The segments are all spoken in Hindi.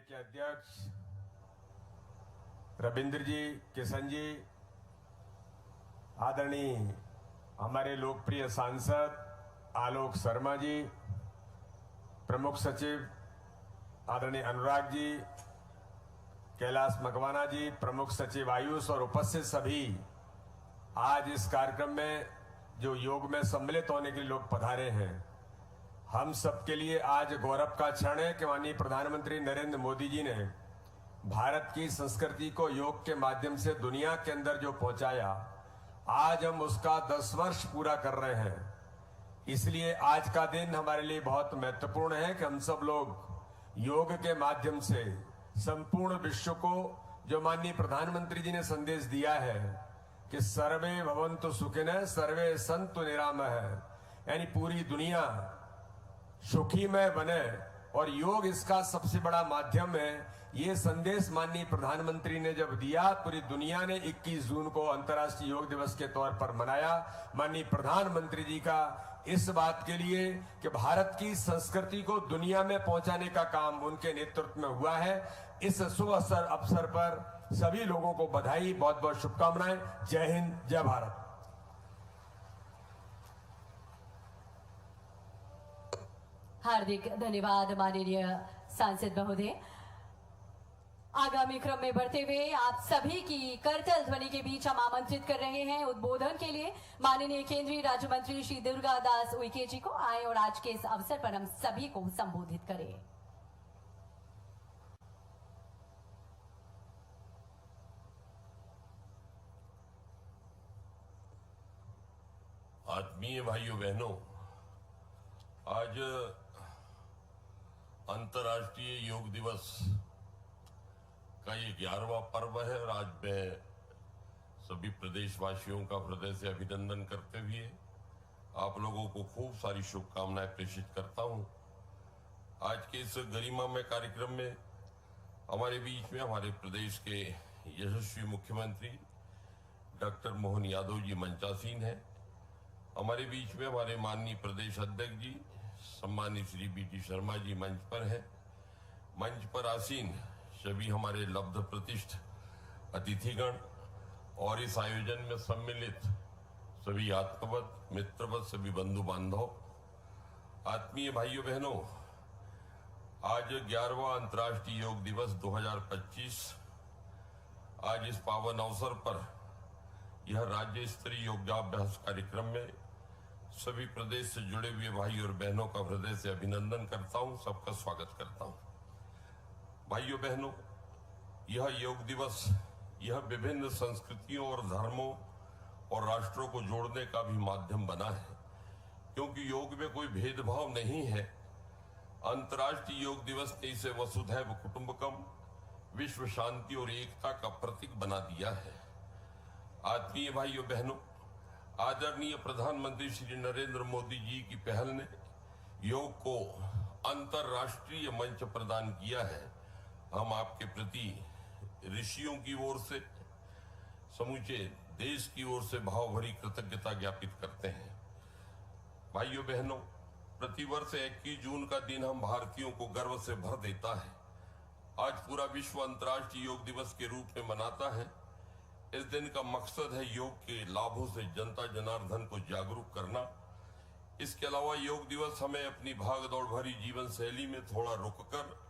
के अध्यक्ष रविंद्र जी, किशन जी, आदरणीय हमारे लोकप्रिय सांसद आलोक शर्मा जी, प्रमुख सचिव आदरणीय अनुराग जी, कैलाश मकवाना जी, प्रमुख सचिव आयुष और उपस्थित सभी आज इस कार्यक्रम में जो योग में सम्मिलित होने के लिए लोग पधारे हैं, हम सबके लिए आज गौरव का क्षण है कि माननीय प्रधानमंत्री नरेंद्र मोदी जी ने भारत की संस्कृति को योग के माध्यम से दुनिया के अंदर जो पहुंचाया, आज हम उसका 10 वर्ष पूरा कर रहे हैं। इसलिए आज का दिन हमारे लिए बहुत महत्वपूर्ण है कि हम सब लोग योग के माध्यम से संपूर्ण विश्व को जो माननीय प्रधानमंत्री जी ने संदेश दिया है कि सर्वे भवन्तु सुखिनः सर्वे सन्तु निरामयः, यानी पूरी दुनिया सुखी में बने और योग इसका सबसे बड़ा माध्यम है। ये संदेश माननीय प्रधानमंत्री ने जब दिया, पूरी दुनिया ने 21 जून को अंतर्राष्ट्रीय योग दिवस के तौर पर मनाया। माननीय प्रधानमंत्री जी का इस बात के लिए कि भारत की संस्कृति को दुनिया में पहुंचाने का काम उनके नेतृत्व में हुआ है। इस शुभ अवसर पर सभी लोगों को बधाई, बहुत बहुत शुभकामनाएं। जय हिंद, जय भारत। हार्दिक धन्यवाद माननीय सांसद महोदय। आगामी क्रम में बढ़ते हुए आप सभी की करतल ध्वनि के बीच हम आमंत्रित कर रहे हैं उद्बोधन के लिए माननीय केंद्रीय राज्य मंत्री श्री दुर्गा दास उइके जी को। आए और आज के इस अवसर पर हम सभी को संबोधित करें। आत्मीय भाइयों बहनों, आज अंतर्राष्ट्रीय योग दिवस का ये 11वां पर्व है और आज मैं सभी प्रदेशवासियों का हृदय से अभिनंदन करते हुए आप लोगों को खूब सारी शुभकामनाएं प्रेषित करता हूं। आज के इस गरिमामय कार्यक्रम में हमारे बीच में हमारे प्रदेश के यशस्वी मुख्यमंत्री डॉक्टर मोहन यादव जी मंचासीन हैं। हमारे बीच में हमारे माननीय प्रदेश अध्यक्ष जी सम्मानित श्री बी.टी. शर्मा जी मंच पर हैं। मंच पर आसीन सभी हमारे लब्ध प्रतिष्ठ अतिथिगण और इस आयोजन में सम्मिलित सभी आत्मवत मित्रवत सभी बंधु बांधव, आत्मीय भाइयों बहनों, आज 11वां अंतर्राष्ट्रीय योग दिवस 2025, आज इस पावन अवसर पर यह राज्य स्तरीय योगाभ्यास कार्यक्रम में सभी प्रदेश से जुड़े हुए भाई और बहनों का हृदय से अभिनंदन करता हूं, सबका स्वागत करता हूं। भाइयों बहनों, यह योग दिवस यह विभिन्न संस्कृतियों और धर्मों और राष्ट्रों को जोड़ने का भी माध्यम बना है, क्योंकि योग में कोई भेदभाव नहीं है। अंतर्राष्ट्रीय योग दिवस ने इसे वसुधैव कुटुंबकम, विश्व शांति और एकता का प्रतीक बना दिया है। आत्मीय भाइयों बहनों, आदरणीय प्रधानमंत्री श्री नरेंद्र मोदी जी की पहल ने योग को अंतर्राष्ट्रीय मंच प्रदान किया है। हम आपके प्रति ऋषियों की ओर से, समूचे देश की ओर से भावभरी कृतज्ञता ज्ञापित करते हैं। भाइयों बहनों, प्रतिवर्ष 21 जून का दिन हम भारतीयों को गर्व से भर देता है। आज पूरा विश्व अंतर्राष्ट्रीय योग दिवस के रूप में मनाता है। इस दिन का मकसद है योग के लाभों से जनता जनार्दन को जागरूक करना। इसके अलावा योग दिवस हमें अपनी भागदौड़ भरी जीवन शैली में थोड़ा रुककर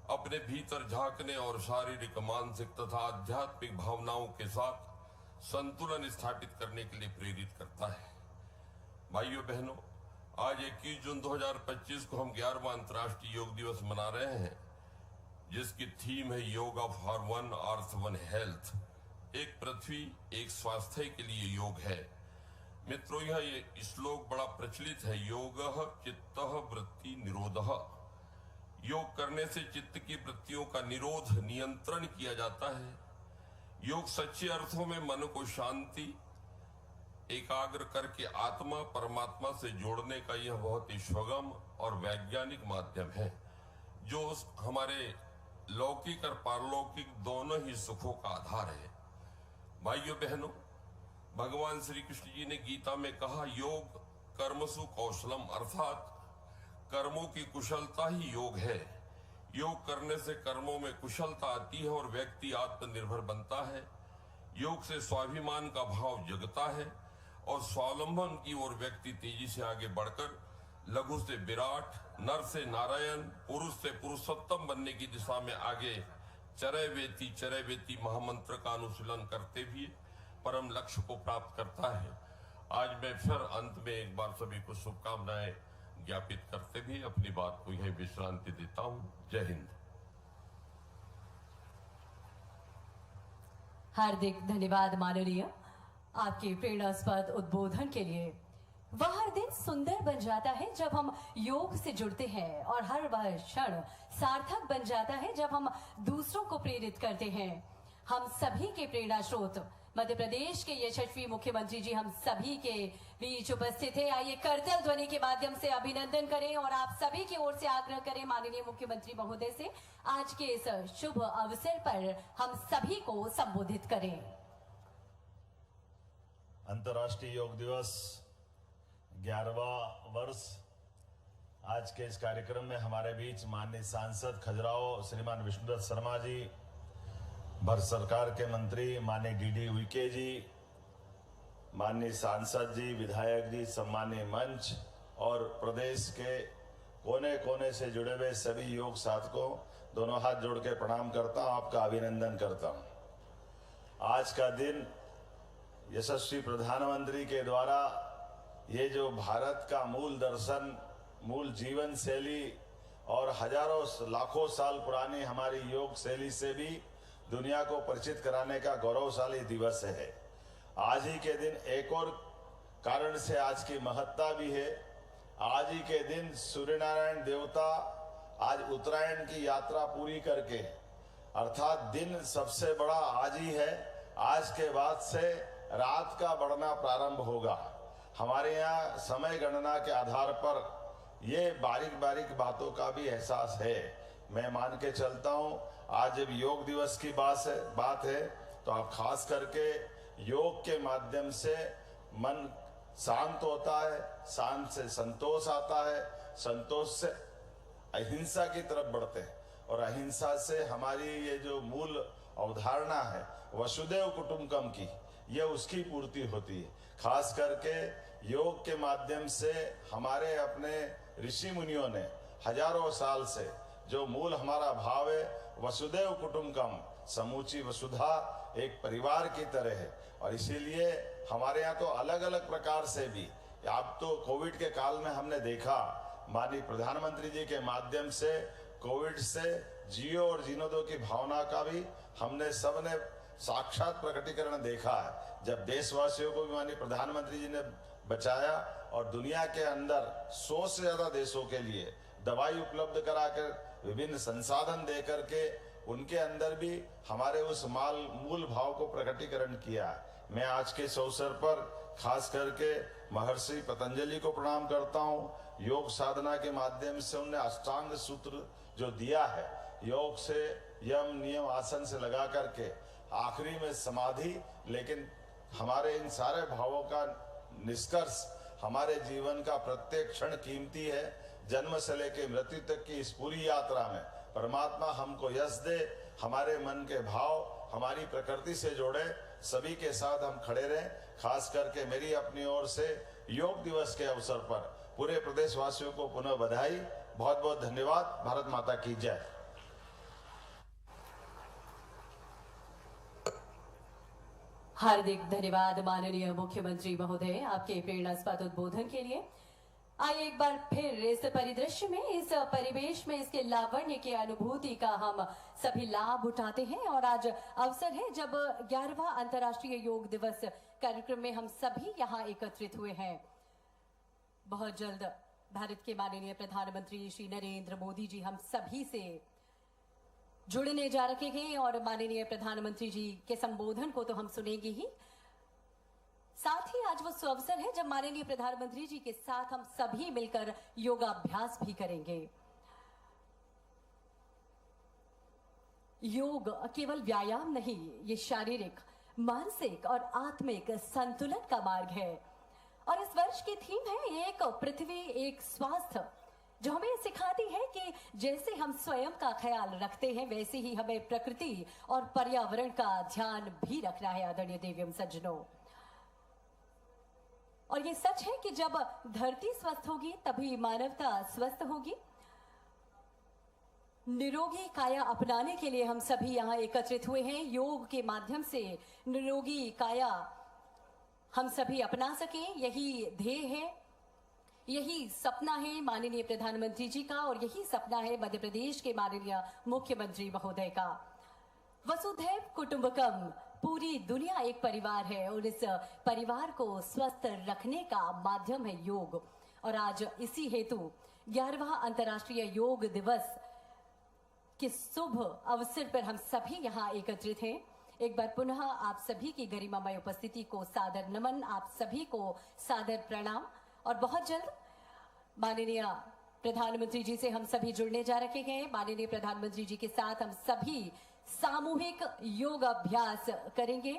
अपने भीतर झांकने और शारीरिक, मानसिक तथा आध्यात्मिक भावनाओं के साथ संतुलन स्थापित करने के लिए प्रेरित करता है। भाइयों बहनों, आज 21 जून 2025 को हम 11वां अंतर्राष्ट्रीय योग दिवस मना रहे हैं, जिसकी थीम है yoga for one earth one health, एक पृथ्वी एक स्वास्थ्य के लिए योग है। मित्रों, यह श्लोक बड़ा प्रचलित है, योगः चित्तः वृत्ति निरोधः। योग करने से चित्त की वृत्तियों का निरोध, नियंत्रण किया जाता है। योग सच्चे अर्थों में मन को शांति, एकाग्र करके आत्मा परमात्मा से जोड़ने का यह बहुत ही सुगम और वैज्ञानिक माध्यम है, जो हमारे लौकिक और पारलौकिक दोनों ही सुखों का आधार है। भाइयों बहनों, भगवान श्री कृष्ण जी ने गीता में कहा, योग कर्मसु कौशलम, अर्थात कर्मों की कुशलता ही योग है। योग करने से कर्मों में कुशलता आती है और व्यक्ति आत्मनिर्भर बनता है। योग से स्वाभिमान का भाव जगता है और स्वावलंबन की ओर व्यक्ति तेजी से आगे बढ़कर लघु से विराट, नर से नारायण, पुरुष से पुरुषोत्तम बनने की दिशा में आगे चरैवेति महामंत्र का अनुशीलन करते हुए परम लक्ष्य को प्राप्त करता है। आज मैं फिर अंत में एक बार सभी को शुभकामनाएं ज्ञापित करते हुए अपनी बात को यही विश्रांति देता हूं। जय हिंद। हार्दिक धन्यवाद माननीय, आपके प्रेरणास्पद उद्बोधन के लिए। वह हर दिन सुंदर बन जाता है जब हम योग से जुड़ते हैं और हर वह क्षण सार्थक बन जाता है जब हम दूसरों को प्रेरित करते हैं। हम सभी के प्रेरणा स्रोत मध्य प्रदेश के यशस्वी मुख्यमंत्री जी हम सभी के बीच उपस्थित है। आइए करतल ध्वनि के माध्यम से अभिनंदन करें और आप सभी की ओर से आग्रह करें माननीय मुख्यमंत्री महोदय से आज के इस शुभ अवसर पर हम सभी को संबोधित करें। अंतर्राष्ट्रीय योग दिवस 11वां वर्ष। आज के इस कार्यक्रम में हमारे बीच माननीय सांसद खजुराहो श्रीमान विष्णुदत्त शर्मा जी, भारत सरकार के मंत्री माननीय डीडी उइके जी, माननीय सांसद जी, विधायक जी, सम्मानीय मंच और प्रदेश के कोने कोने से जुड़े हुए सभी योग साधकों, दोनों हाथ जोड़ के प्रणाम करता हूं, आपका अभिनंदन करता हूं। आज का दिन यशस्वी प्रधानमंत्री के द्वारा ये जो भारत का मूल दर्शन, मूल जीवन शैली और हजारों लाखों साल पुरानी हमारी योग शैली से भी दुनिया को परिचित कराने का गौरवशाली दिवस है। आज ही के दिन एक और कारण से आज की महत्ता भी है। आज ही के दिन सूर्य नारायण देवता आज उत्तरायण की यात्रा पूरी करके, अर्थात दिन सबसे बड़ा आज ही है। आज के बाद से रात का बढ़ना प्रारंभ होगा। हमारे यहाँ समय गणना के आधार पर ये बारीक बारीक बातों का भी एहसास है। मैं मान के चलता हूँ आज जब योग दिवस की बात है तो आप खास करके योग के माध्यम से मन शांत होता है, शांत से संतोष आता है, संतोष से अहिंसा की तरफ बढ़ते हैं और अहिंसा से हमारी ये जो मूल अवधारणा है वसुदेव कुटुंबकम की, ये उसकी पूर्ति होती है। खास करके योग के माध्यम से हमारे अपने ऋषि मुनियों ने हजारों साल से जो मूल हमारा भाव है वसुदेव कुटुंबकम, समूची वसुधा एक परिवार की तरह है। और इसीलिए हमारे यहाँ तो अलग अलग प्रकार से भी, आप तो कोविड के काल में हमने देखा माननीय प्रधानमंत्री जी के माध्यम से कोविड से जियो और जीनो दो की भावना का भी हमने सबने साक्षात प्रकटीकरण देखा है। जब देशवासियों को भी माननीय प्रधानमंत्री जी ने बचाया और दुनिया के अंदर 100 से ज्यादा देशों के लिए दवाई उपलब्ध कराकर विभिन्न संसाधन दे करके उनके अंदर भी हमारे उस मूल भाव को प्रकटीकरण किया। मैं आज के इस अवसर पर खास करके महर्षि पतंजलि को प्रणाम करता हूँ। योग साधना के माध्यम से उन्होंने अष्टांग सूत्र जो दिया है, योग से यम नियम आसन से लगा करके आखिरी में समाधि, लेकिन हमारे इन सारे भावों का निष्कर्ष हमारे जीवन का प्रत्येक क्षण कीमती है। जन्म से लेकर मृत्यु तक की इस पूरी यात्रा में परमात्मा हमको यश दे, हमारे मन के भाव हमारी प्रकृति से जोड़े, सभी के साथ हम खड़े रहें। खास करके मेरी अपनी ओर से योग दिवस के अवसर पर पूरे प्रदेशवासियों को पुनः बधाई, बहुत बहुत धन्यवाद। भारत माता की जय। हार्दिक धन्यवाद माननीय मुख्यमंत्री महोदय आपके प्रेरणास्पद उद्बोधन के लिए। आइए एक बार फिर इस परिदृश्य में, इस परिवेश में, इसके लावण्य की अनुभूति का हम सभी लाभ उठाते हैं। और आज अवसर है जब 11वां अंतर्राष्ट्रीय योग दिवस कार्यक्रम में हम सभी यहाँ एकत्रित हुए हैं। बहुत जल्द भारत के माननीय प्रधानमंत्री श्री नरेंद्र मोदी जी हम सभी से जुड़ने जा रहे हैं और माननीय प्रधानमंत्री जी के संबोधन को तो हम सुनेंगे ही, साथ ही आज वो सुअवसर है जब माननीय प्रधानमंत्री जी के साथ हम सभी मिलकर योगाभ्यास भी करेंगे। योग केवल व्यायाम नहीं, ये शारीरिक, मानसिक और आत्मिक संतुलन का मार्ग है। और इस वर्ष की थीम है एक पृथ्वी एक स्वास्थ्य, जो हमें सिखाती है कि जैसे हम स्वयं का ख्याल रखते हैं वैसे ही हमें प्रकृति और पर्यावरण का ध्यान भी रखना है। आदरणीय देवियम सज्जनों, और ये सच है कि जब धरती स्वस्थ होगी तभी मानवता स्वस्थ होगी। निरोगी काया अपनाने के लिए हम सभी यहाँ एकत्रित हुए हैं। योग के माध्यम से निरोगी काया हम सभी अपना सकें, यही ध्येय है, यही सपना है माननीय प्रधानमंत्री जी का, और यही सपना है मध्य प्रदेश के माननीय मुख्यमंत्री महोदय का। वसुधैव कुटुंबकम, पूरी दुनिया एक परिवार है और इस परिवार को स्वस्थ रखने का माध्यम है योग। और आज इसी हेतु 11वां अंतर्राष्ट्रीय योग दिवस के शुभ अवसर पर हम सभी यहाँ एकत्रित हैं। एक बार पुनः आप सभी की गरिमामय उपस्थिति को सादर नमन, आप सभी को सादर प्रणाम। और बहुत जल्द माननीय प्रधानमंत्री जी से हम सभी जुड़ने जा रहे हैं। माननीय प्रधानमंत्री जी के साथ हम सभी सामूहिक योग अभ्यास करेंगे।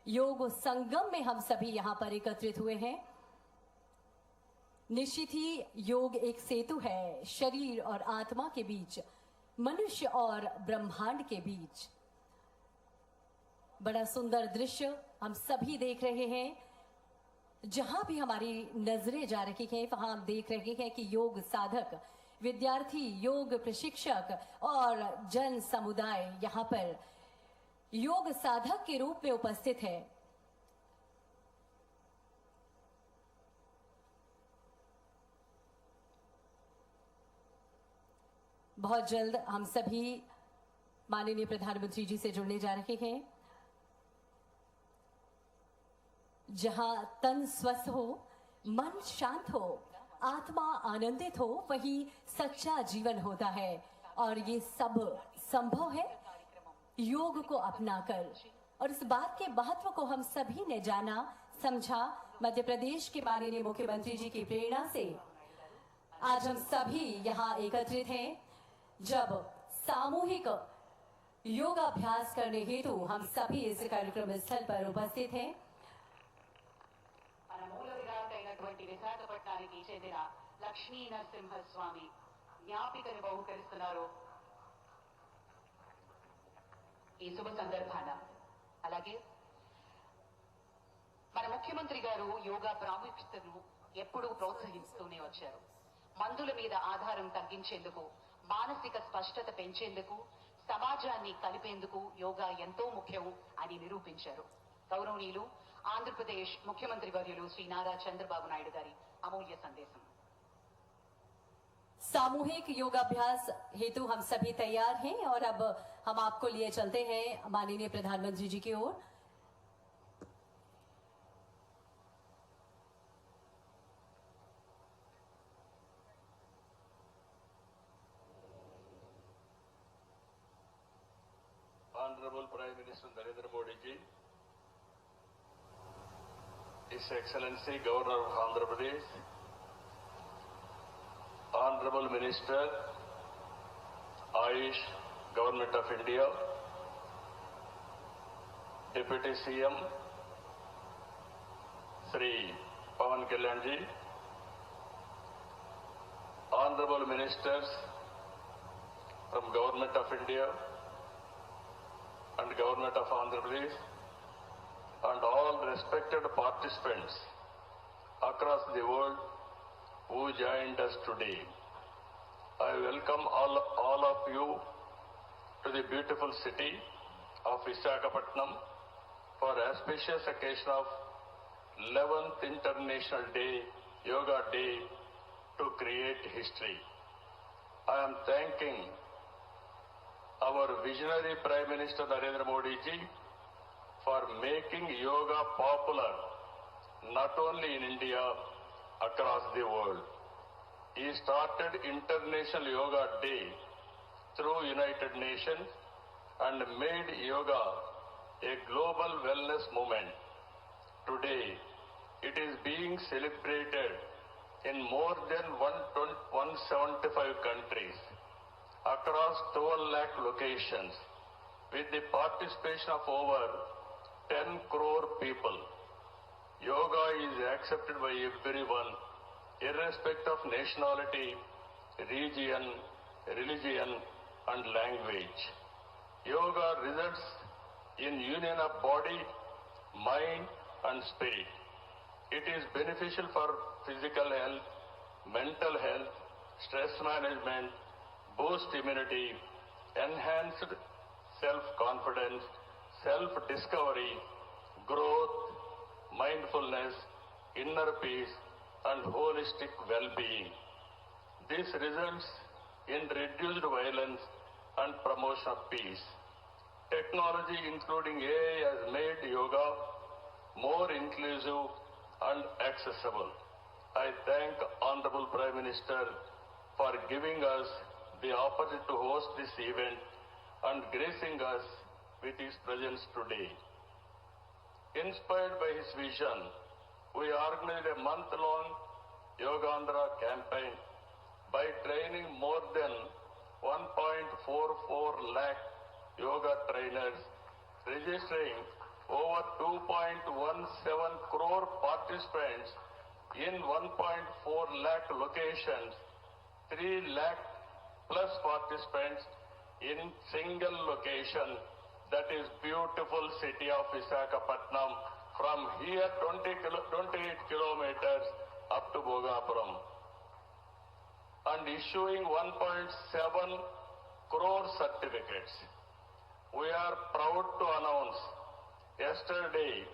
योग संगम में हम सभी यहाँ पर एकत्रित हुए हैं। निश्चित ही योग एक सेतु है शरीर और आत्मा के बीच, मनुष्य और ब्रह्मांड के बीच। बड़ा सुंदर दृश्य हम सभी देख रहे हैं। जहां भी हमारी नजरें जा रही हैं वहां हम देख रहे हैं कि योग साधक, विद्यार्थी, योग प्रशिक्षक और जन समुदाय यहां पर योग साधक के रूप में उपस्थित है। बहुत जल्द हम सभी माननीय प्रधानमंत्री जी से जुड़ने जा रहे हैं। जहां तन स्वस्थ हो, मन शांत हो, आत्मा आनंदित हो, वही सच्चा जीवन होता है। और ये सब संभव है योग को अपनाकर। और इस बात के महत्व को हम सभी ने जाना, समझा। मध्य प्रदेश के माननीय मुख्यमंत्री जी की प्रेरणा से आज हम सभी यहाँ एकत्रित हैं। जब सामूहिक योगाभ्यास करने हेतु हम सभी इस कार्यक्रम स्थल पर उपस्थित हैं। మన మూల విరాటైనటువంటి విశాఖపట్నానికి చెందిన లక్ష్మీ నరసింహస్వామి జ్ఞాపికను బహుకరిస్తున్నారు ఈ శుభ సందర్భాన. అలాగే మన ముఖ్యమంత్రి గారు యోగా ప్రాముఖ్యతను ఎప్పుడూ ప్రోత్సహిస్తూనే వచ్చారు. మందుల మీద ఆధారం తగ్గించేందుకు, మానసిక స్పష్టత పెంచేందుకు, సమాజాన్ని కలిపేందుకు యోగా ఎంతో ముఖ్యం అని నిరూపించారు. గౌరవనీయులు ఆంధ్రప్రదేశ్ ముఖ్యమంత్రి వర్యులు శ్రీ నారా చంద్రబాబు నాయుడు గారి అమూల్య సందేశం. सामूहिक योगाभ्यास हेतु हम सभी तैयार हैं और अब हम आपको लिए चलते हैं माननीय प्रधानमंत्री जी की ओर। Honorable Prime Minister Narendra Modi ji, His Excellency Governor of Andhra Pradesh, Honorable Minister, Ayush, Government of India, Deputy CM, Sri Pawan Kalyan ji, Honorable Ministers from Government of India and Government of Andhra Pradesh, and all respected participants across the world who joined us today. I welcome all of you to the beautiful city of Visakhapatnam for auspicious occasion of 11th International Day, Yoga Day, to create history. I am thanking our visionary Prime Minister Narendra Modi ji for making yoga popular not only in India, across the world. He started International Yoga Day through United Nations and made yoga a global wellness movement. Today, it is being celebrated in more than 175 countries across 12 lakh locations with the participation of over 10 crore people. Yoga is accepted by everyone, irrespective of nationality, region, religion, and language. Yoga results in union of body, mind, and spirit. It is beneficial for physical health, mental health, stress management, boost immunity, enhanced self-confidence, self-discovery, growth, mindfulness, inner peace, and holistic well-being. This results in reduced violence and promotion of peace. Technology, including AI, has made yoga more inclusive and accessible. I thank Honorable Prime Minister for giving us the opportunity to host this event and gracing us with his presence today. Inspired by his vision, we organized a month-long Yogandhra campaign by training more than 1.44 lakh yoga trainers, registering over 2.17 crore participants in 1.4 lakh locations, 3 lakh plus participants in single location, that is beautiful city of Visakhapatnam, from here 28 kilometers up to Bhogapuram, and issuing 1.7 crore certificates. We are proud to announce yesterday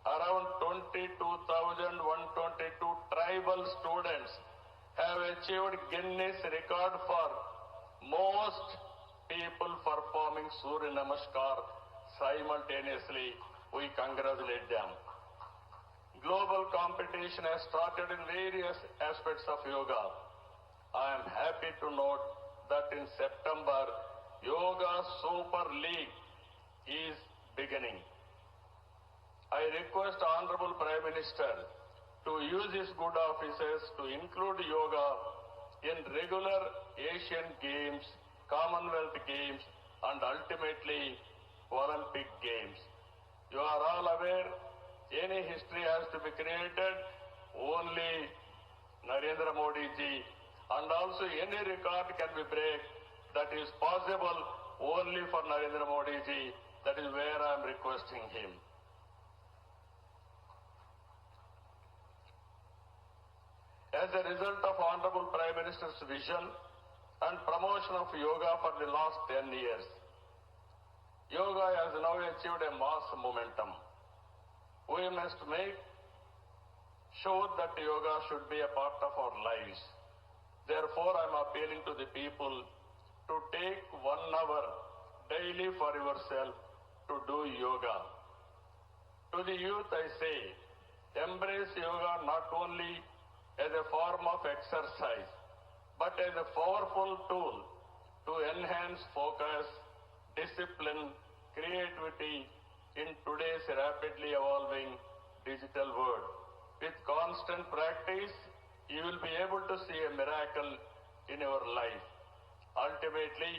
around 22,122 tribal students have achieved Guinness record for most people performing Surya Namaskar simultaneously. We congratulate them. Global competition has started in various aspects of yoga. I am happy to note that in September, Yoga Super League is beginning. I request Honorable Prime Minister to use his good offices to include yoga in regular Asian Games, Commonwealth Games, and ultimately Olympic Games. You are all aware, any history has to be created, only Narendra Modi ji, and also any record can be break, that is possible only for Narendra Modi ji. That is where I am requesting him. As a result of Honorable Prime Minister's vision and promotion of yoga for the last 10 years, yoga has now achieved a mass momentum. We must make sure that yoga should be a part of our lives. Therefore, I am appealing to the people to take 1 hour daily for yourself to do yoga. To the youth, I say, embrace yoga not only as a form of exercise, but as a powerful tool to enhance focus, discipline, creativity in today's rapidly evolving digital world. With constant practice, you will be able to see a miracle in your life. Ultimately,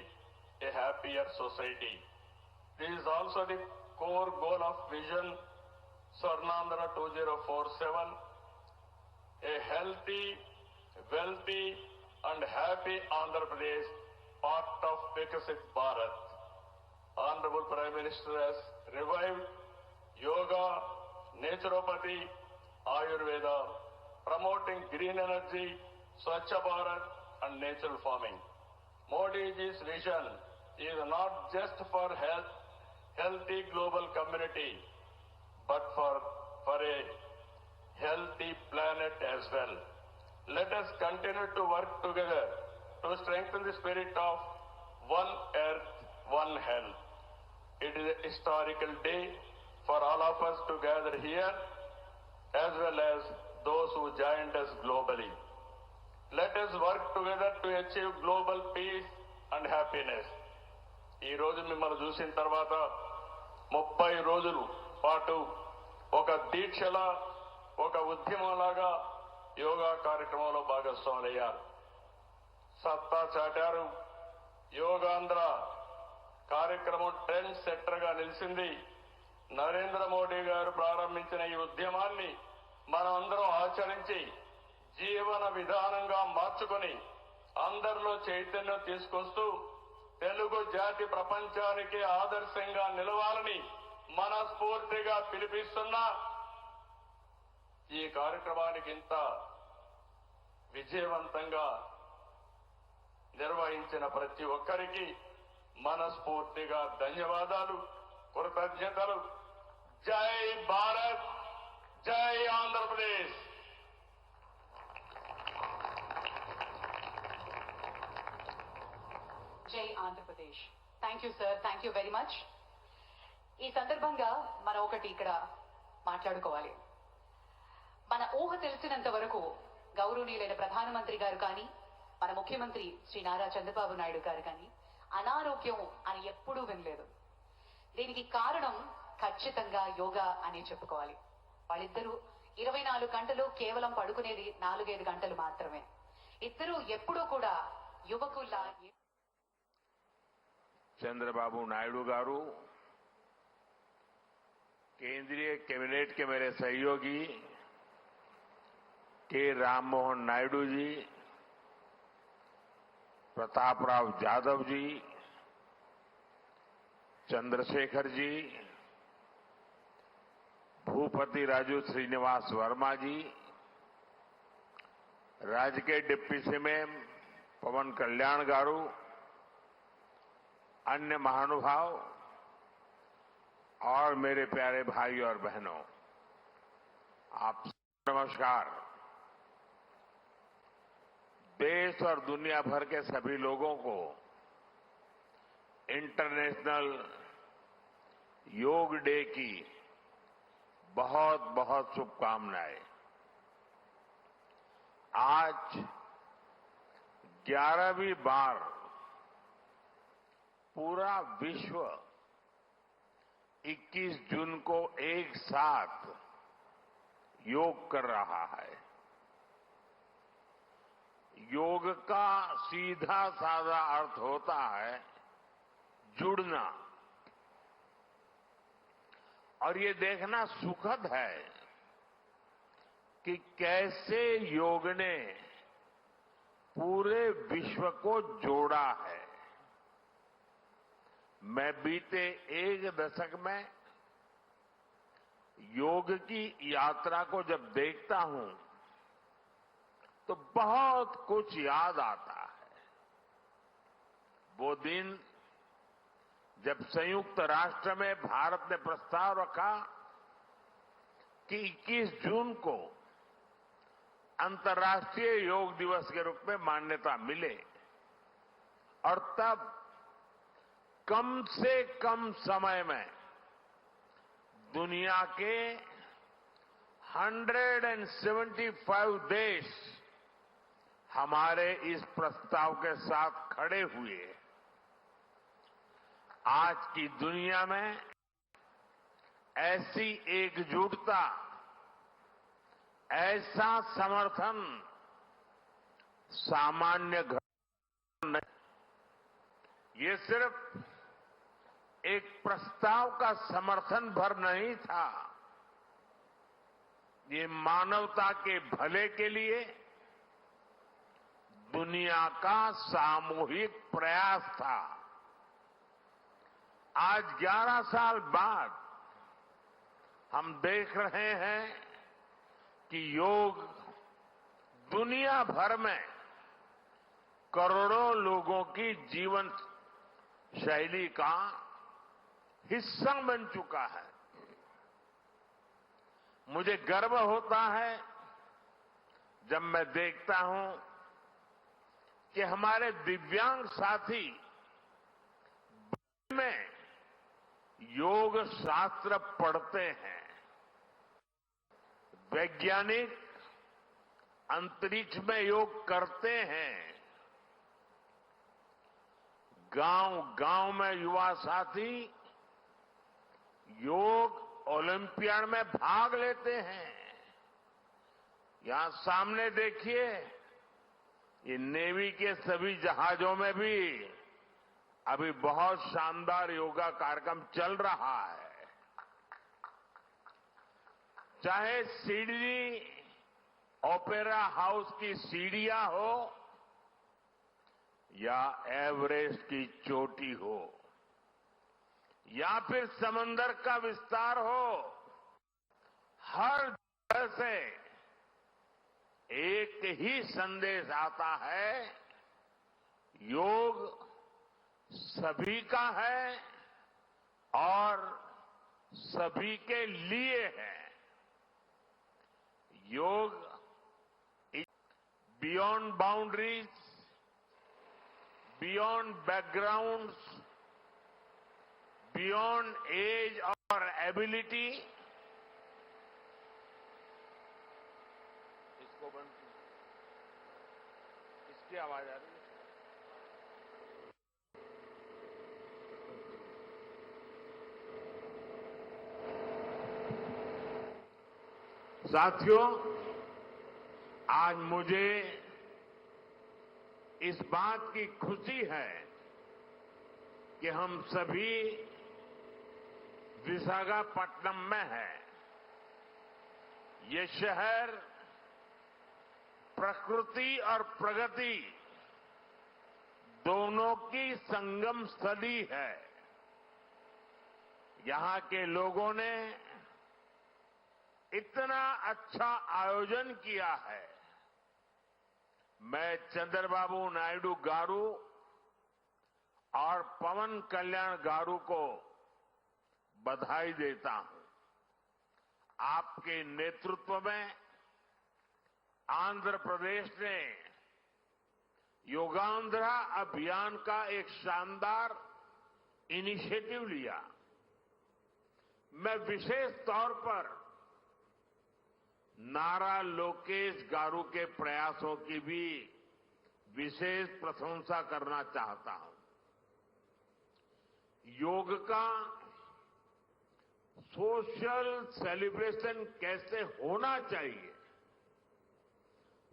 a happier society. This is also the core goal of Vision Swarnandhra 2047, a healthy, wealthy, and happy Andhra Pradesh, part of Vikasit Bharat. Honorable Prime Minister has revived yoga, naturopathy, Ayurveda, promoting green energy, Swachha Bharat, and natural farming. Modi ji's vision is not just for healthy global community, but for a healthy planet as well. Let us continue to work together to strengthen the spirit of one earth, one health. It is a historical day for all of us to gather here, as well as those who joined us globally. Let us work together to achieve global peace and happiness. ఈ రోజు మిమ్మల్ని చూసిన తర్వాత 30 రోజుల పాటు ఒక దీక్షలా, ఒక ఉద్యమంలాగా యోగా కార్యక్రమంలో భాగస్వాములయ్యారు. సత్తా చాటారు. యోగాంధ్ర కార్యక్రమం ట్రెండ్ సెట్టర్గా నిలిచింది. నరేంద్ర మోడీ గారు ప్రారంభించిన ఈ ఉద్యమాన్ని మనం అందరం ఆచరించి జీవన విధానంగా మార్చుకొని అందరిలో చైతన్యం తీసుకొస్తూ తెలుగు జాతి ప్రపంచానికి ఆదర్శంగా నిలవాలని మనస్ఫూర్తిగా పిలిపిస్తున్నా. ఈ కార్యక్రమానికి ఇంత విజయవంతంగా నిర్వహించిన ప్రతి ఒక్కరికి మనస్ఫూర్తిగా ధన్యవాదాలు, కృతజ్ఞతలు. జై భారత్, జై ఆంధ్రప్రదేశ్. జై Andhra Pradesh. Thank you sir, thank you very much. ఈ సందర్భంగా మనం ఒకటి ఇక్కడ మాట్లాడుకోవాలి. మన ఊహ తెలిసినంత వరకు గౌరవనీయులైన ప్రధానమంత్రి గారు కానీ, మన ముఖ్యమంత్రి శ్రీ నారా చంద్రబాబు నాయుడు గారు కానీ అనారోగ్యం అని ఎప్పుడూ వినలేదు. దీనికి కారణం ఖచ్చితంగా యోగా అని చెప్పుకోవాలి. వాళ్ళిద్దరూ 24 గంటలు కేవలం పడుకునేది 4-5 గంటలు మాత్రమే. ఇద్దరూ ఎప్పుడూ కూడా యువకుల్లా. चंद्रबाबू नायडू गारू, केंद्रीय कैबिनेट के मेरे सहयोगी के राम मोहन नायडू जी, प्रताप राव जाधव जी, चंद्रशेखर जी, भूपति राजू श्रीनिवास वर्मा जी, राज्य के डिप्टी सीएम पवन कल्याण गारू, अन्य महानुभाव और मेरे प्यारे भाई और बहनों, आप नमस्कार। देश और दुनिया भर के सभी लोगों को इंटरनेशनल योग डे की बहुत बहुत शुभकामनाएं। आज 11वीं बार पूरा विश्व 21 जून को एक साथ योग कर रहा है। योग का सीधा साधा अर्थ होता है जुड़ना, और ये देखना सुखद है कि कैसे योग ने पूरे विश्व को जोड़ा है। मैं बीते 1 दशक में योग की यात्रा को जब देखता हूं तो बहुत कुछ याद आता है। वो दिन जब संयुक्त राष्ट्र में भारत ने प्रस्ताव रखा कि 21 जून को अंतर्राष्ट्रीय योग दिवस के रूप में मान्यता मिले, और तब कम से कम समय में दुनिया के 175 देश हमारे इस प्रस्ताव के साथ खड़े हुए। आज की दुनिया में ऐसी एकजुटता, ऐसा समर्थन सामान्य घटना नहीं। ये सिर्फ एक प्रस्ताव का समर्थन भर नहीं था, ये मानवता के भले के लिए दुनिया का सामूहिक प्रयास था। आज 11 साल बाद हम देख रहे हैं कि योग दुनिया भर में करोड़ों लोगों की जीवन शैली का हिस्सा बन चुका है। मुझे गर्व होता है जब मैं देखता हूं कि हमारे दिव्यांग साथी में योग शास्त्र पढ़ते हैं, वैज्ञानिक अंतरिक्ष में योग करते हैं, गांव-गांव में युवा साथी योग ओलंपियाड में भाग लेते हैं। यहां सामने देखिए, ये नेवी के सभी जहाजों में भी अभी बहुत शानदार योगा कार्यक्रम चल रहा है। चाहे सिडनी ओपेरा हाउस की सीढ़ियां हो या एवरेस्ट की चोटी हो या फिर समंदर का विस्तार हो, हर जगह से एक ही संदेश आता है, योग सभी का है और सभी के लिए है। योग beyond boundaries, beyond backgrounds, beyond age और एबिलिटी। इसको बंद कीजिए, इसकी आवाज आ रही है। साथियों, आज मुझे इस बात की खुशी है कि हम सभी विशाखापट्टनम में हैं। ये शहर प्रकृति और प्रगति दोनों की संगम स्थली है। यहां के लोगों ने इतना अच्छा आयोजन किया है। मैं चंद्रबाबू नायडू गारू और पवन कल्याण गारू को बधाई देता हूं। आपके नेतृत्व में आंध्र प्रदेश ने योगांध्रा अभियान का एक शानदार इनिशिएटिव लिया। मैं विशेष तौर पर नारा लोकेश गारू के प्रयासों की भी विशेष प्रशंसा करना चाहता हूं। योग का सोशल सेलिब्रेशन कैसे होना चाहिए,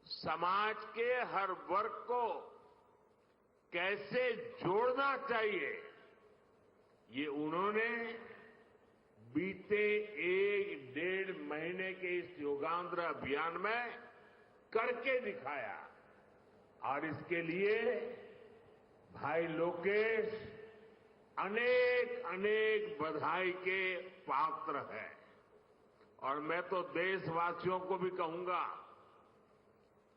समाज के हर वर्ग को कैसे जोड़ना चाहिए, ये उन्होंने बीते 1-1.5 महीने के इस योगांध्र अभियान में करके दिखाया। और इसके लिए भाई लोकेश अनेक अनेक बधाई के पात्र है। और मैं तो देशवासियों को भी कहूंगा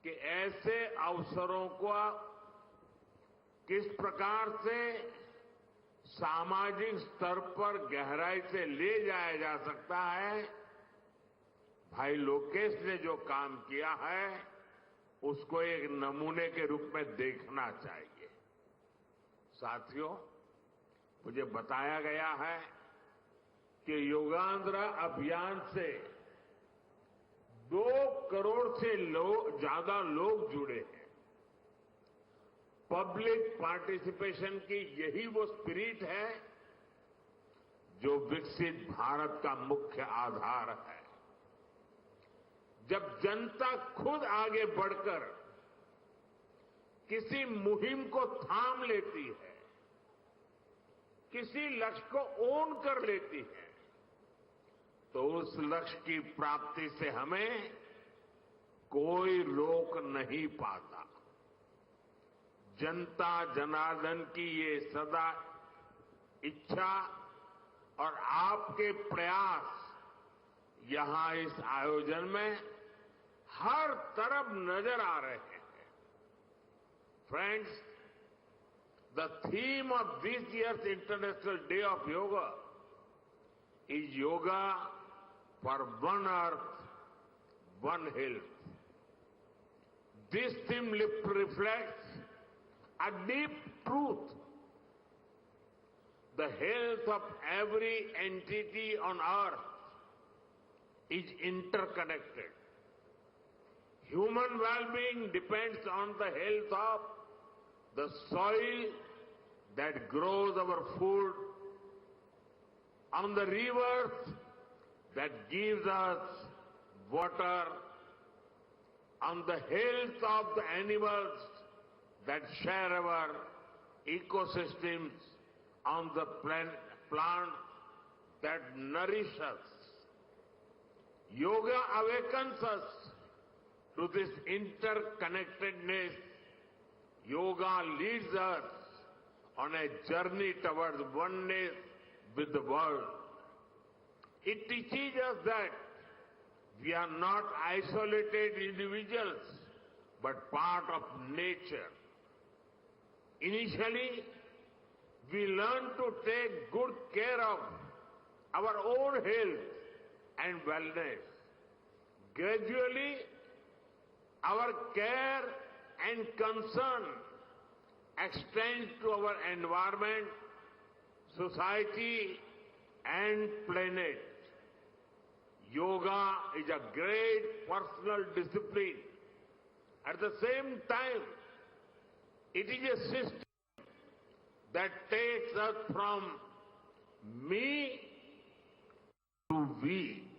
कि ऐसे अवसरों को किस प्रकार से सामाजिक स्तर पर गहराई से ले जाया जा सकता है, भाई लोकेश ने जो काम किया है उसको एक नमूने के रूप में देखना चाहिए। साथियों, मुझे बताया गया है कि योगांध्र अभियान से 2 करोड़ से ज्यादा लोग जुड़े हैं। पब्लिक पार्टिसिपेशन की यही वो स्पिरिट है जो विकसित भारत का मुख्य आधार है। जब जनता खुद आगे बढ़कर किसी मुहिम को थाम लेती है, किसी लक्ष्य को ओन कर लेती है, तो उस लक्ष्य की प्राप्ति से हमें कोई रोक नहीं पाता। जनता जनार्दन की ये सदा इच्छा और आपके प्रयास यहां इस आयोजन में हर तरफ नजर आ रहे हैं। Friends, the theme of this year's International Day of Yoga is Yoga for One Earth, One Health. This theme reflects a deep truth. The health of every entity on earth is interconnected. Human well-being depends on the health of the soil that grows our food, on the rivers that gives us water, on the health of the animals that share our ecosystems, on the plants that nourish us. Yoga awakens us to this interconnectedness. Yoga leads us on a journey towards oneness with the world. It teaches us that we are not isolated individuals, but part of nature. Initially, we learn to take good care of our own health and wellness. Gradually, our care and concern extend to our environment, society, and planet. Yoga is a great personal discipline. At the same time, it is a system that takes us from me to we.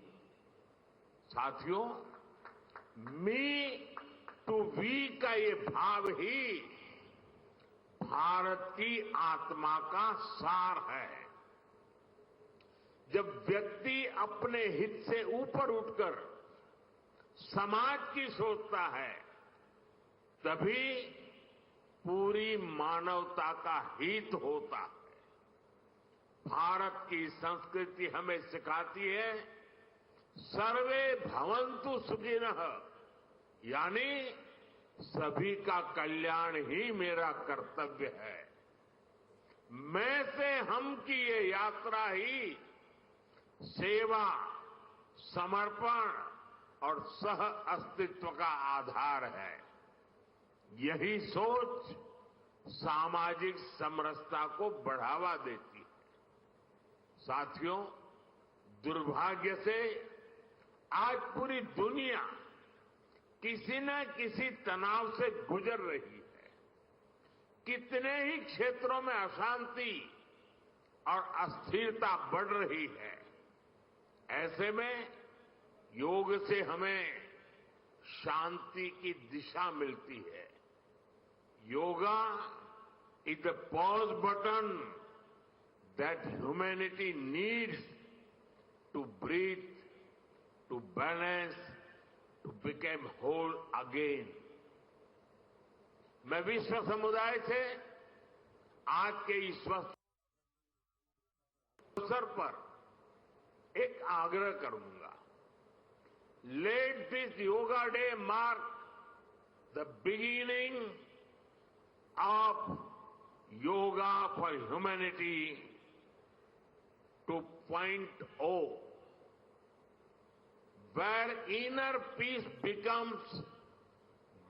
साथियों, मी टू वी का ये भाव ही भारत की आत्मा का सार है। जब व्यक्ति अपने हित से ऊपर उठकर समाज की सोचता है, तभी पूरी मानवता का हित होता है। भारत की संस्कृति हमें सिखाती है सर्वे भवन्तु सुखिनः, यानी सभी का कल्याण ही मेरा कर्तव्य है। मैं से हम की ये यात्रा ही सेवा, समर्पण और सह अस्तित्व का आधार है। यही सोच सामाजिक समरसता को बढ़ावा देती है। साथियों, दुर्भाग्य से आज पूरी दुनिया किसी न किसी तनाव से गुजर रही है। कितने ही क्षेत्रों में अशांति और अस्थिरता बढ़ रही है। ऐसे में योग से हमें शांति की दिशा मिलती है। Yoga is the pause button that humanity needs to breathe, to balance, to become whole again. मैं विश्व समुदाय से आज के इस अवसर पर एक आग्रह करूंगा। Let this Yoga Day mark the beginning of Yoga for Humanity 2.0, where inner peace becomes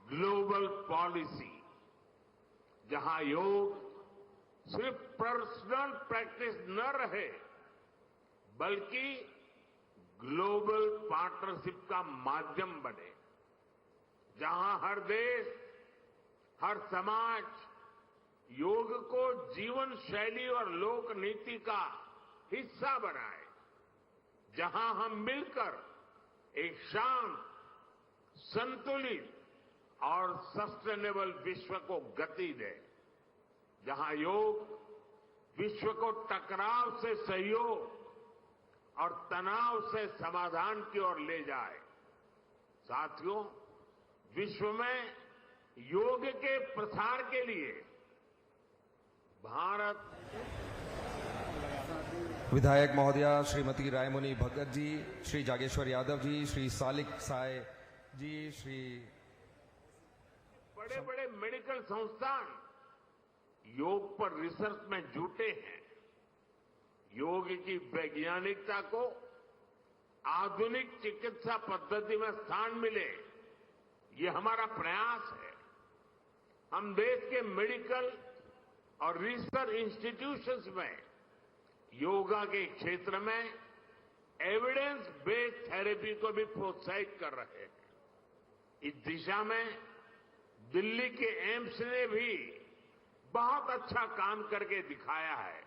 global policy, जहां योग सिर्फ पर्सनल प्रैक्टिस न रहे, बल्कि ग्लोबल पार्टनरशिप का माध्यम बने, जहां हर देश, हर समाज योग को जीवन शैली और लोक नीति का हिस्सा बनाए, जहां हम मिलकर एक शांत, संतुलित और सस्टेनेबल विश्व को गति दें, जहां योग विश्व को टकराव से सहयोग और तनाव से समाधान की ओर ले जाए। साथियों, विश्व में योग के प्रसार के लिए भारत विधायक महोदया श्रीमती रायमुनी भगत जी, श्री जागेश्वर यादव जी, श्री सालिक साय जी, श्री बड़े बड़े मेडिकल संस्थान योग पर रिसर्च में जुटे हैं। योग की वैज्ञानिकता को आधुनिक चिकित्सा पद्धति में स्थान मिले, ये हमारा प्रयास है। हम देश के मेडिकल और रिसर्च इंस्टीट्यूशंस में योगा के क्षेत्र में एविडेंस बेस्ड थेरेपी को भी प्रोत्साहित कर रहे हैं। इस दिशा में दिल्ली के एम्स ने भी बहुत अच्छा काम करके दिखाया है।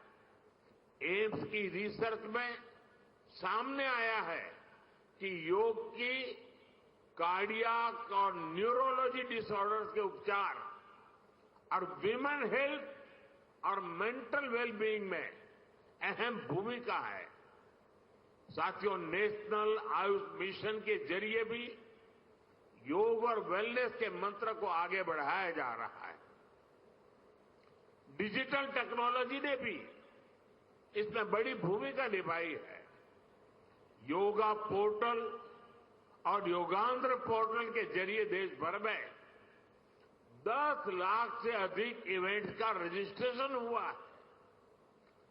एम्स की रिसर्च में सामने आया है कि योग की कार्डियक और न्यूरोलॉजी डिसऑर्डर्स के उपचार और विमेन हेल्थ और मेंटल वेलबीइंग में अहम भूमिका है। साथियों, नेशनल आयुष मिशन के जरिए भी योग और वेलनेस के मंत्र को आगे बढ़ाया जा रहा है। डिजिटल टेक्नोलॉजी ने भी इसमें बड़ी भूमिका निभाई है। योगा पोर्टल और योगांध्र पोर्टल के जरिए देश भर में 10 लाख से अधिक इवेंट्स का रजिस्ट्रेशन हुआ है।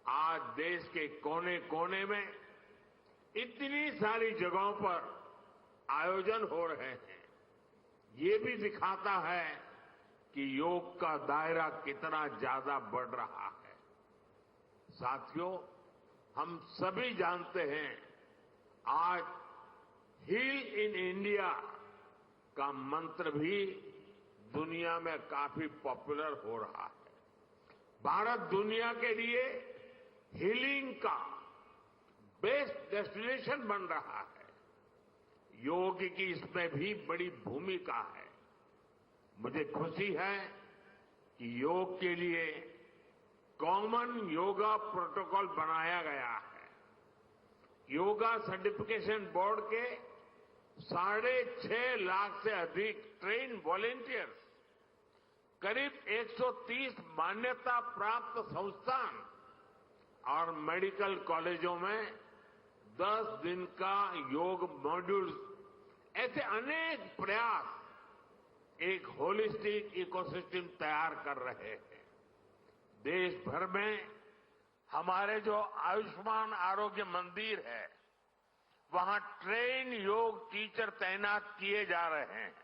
आज देश के कोने कोने में इतनी सारी जगहों पर आयोजन हो रहे हैं। ये भी दिखाता है कि योग का दायरा कितना ज्यादा बढ़ रहा है। साथियों, हम सभी जानते हैं आज हील इन इंडिया का मंत्र भी दुनिया में काफी पॉपुलर हो रहा है। भारत दुनिया के लिए हीलिंग का बेस्ट डेस्टिनेशन बन रहा है। योग की इसमें भी बड़ी भूमिका है। मुझे खुशी है कि योग के लिए कॉमन योगा प्रोटोकॉल बनाया गया है। योगा सर्टिफिकेशन बोर्ड के 6.5 लाख से अधिक ट्रेन वॉलेंटियर्स, करीब 130 मान्यता प्राप्त संस्थान और मेडिकल कॉलेजों में 10 दिन का योग मॉड्यूल्स, ऐसे अनेक प्रयास एक होलिस्टिक इकोसिस्टम तैयार कर रहे हैं। देश भर में हमारे जो आयुष्मान आरोग्य मंदिर है, वहां ट्रेन योग टीचर तैनात किए जा रहे हैं।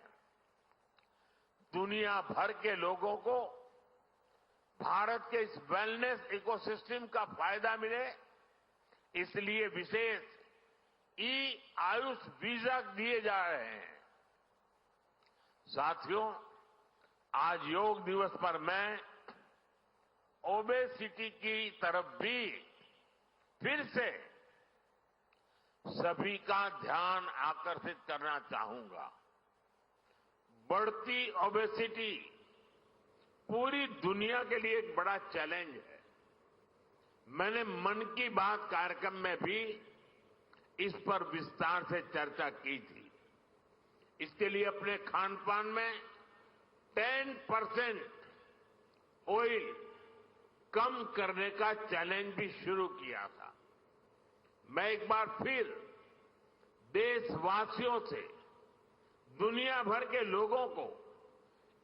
दुनिया भर के लोगों को भारत के इस वेलनेस इकोसिस्टम का फायदा मिले, इसलिए विशेष आयुष वीजा दिए जा रहे हैं। साथियों, आज योग दिवस पर मैं ओबेसिटी की तरफ भी फिर से सभी का ध्यान आकर्षित करना चाहूंगा। बढ़ती ओबेसिटी पूरी दुनिया के लिए एक बड़ा चैलेंज है। मैंने मन की बात कार्यक्रम में भी इस पर विस्तार से चर्चा की थी। इसके लिए अपने खान पान में 10% ऑयल कम करने का चैलेंज भी शुरू किया था। मैं एक बार फिर देशवासियों से, दुनिया भर के लोगों को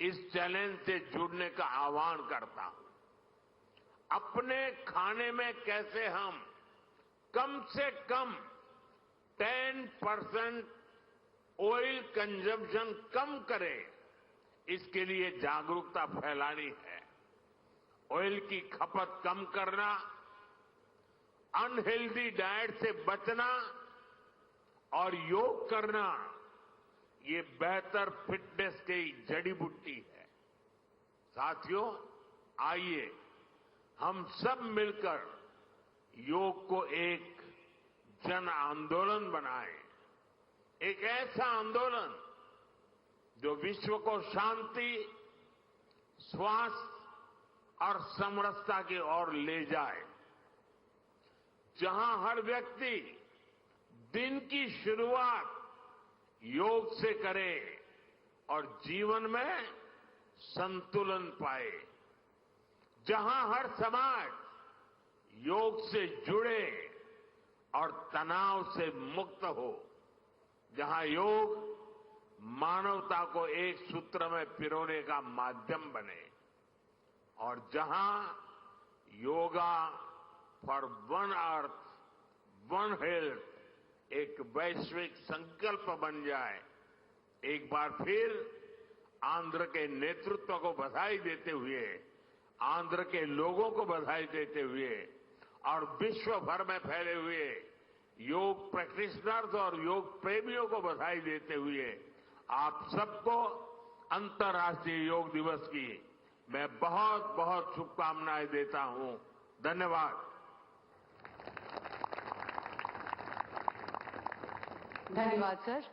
इस चैलेंज से जुड़ने का आह्वान करता हूं। अपने खाने में कैसे हम कम से कम 10% ऑयल कंजम्पशन कम करें, इसके लिए जागरूकता फैलानी है। ऑयल की खपत कम करना, अनहेल्दी डाइट से बचना और योग करना, ये बेहतर फिटनेस की जड़ी बूटी है। साथियों, आइए हम सब मिलकर योग को एक जन आंदोलन बनाएं। एक ऐसा आंदोलन जो विश्व को शांति, स्वास्थ्य और समरसता की ओर ले जाए। जहां हर व्यक्ति दिन की शुरुआत योग से करे और जीवन में संतुलन पाए। जहां हर समाज योग से जुड़े और तनाव से मुक्त हो। जहां योग मानवता को एक सूत्र में पिरोने का माध्यम बने और जहां yoga for one earth one health एक वैश्विक संकल्प बन जाए। एक बार फिर आंध्र के नेतृत्व को बधाई देते हुए, आंध्र के लोगों को बधाई देते हुए और विश्व भर में फैले हुए योग प्रैक्टिशनर्स और योग प्रेमियों को बधाई देते हुए आप सबको अंतर्राष्ट्रीय योग दिवस की मैं बहुत बहुत शुभकामनाएं देता हूं। धन्यवाद। धन्यवाद सर।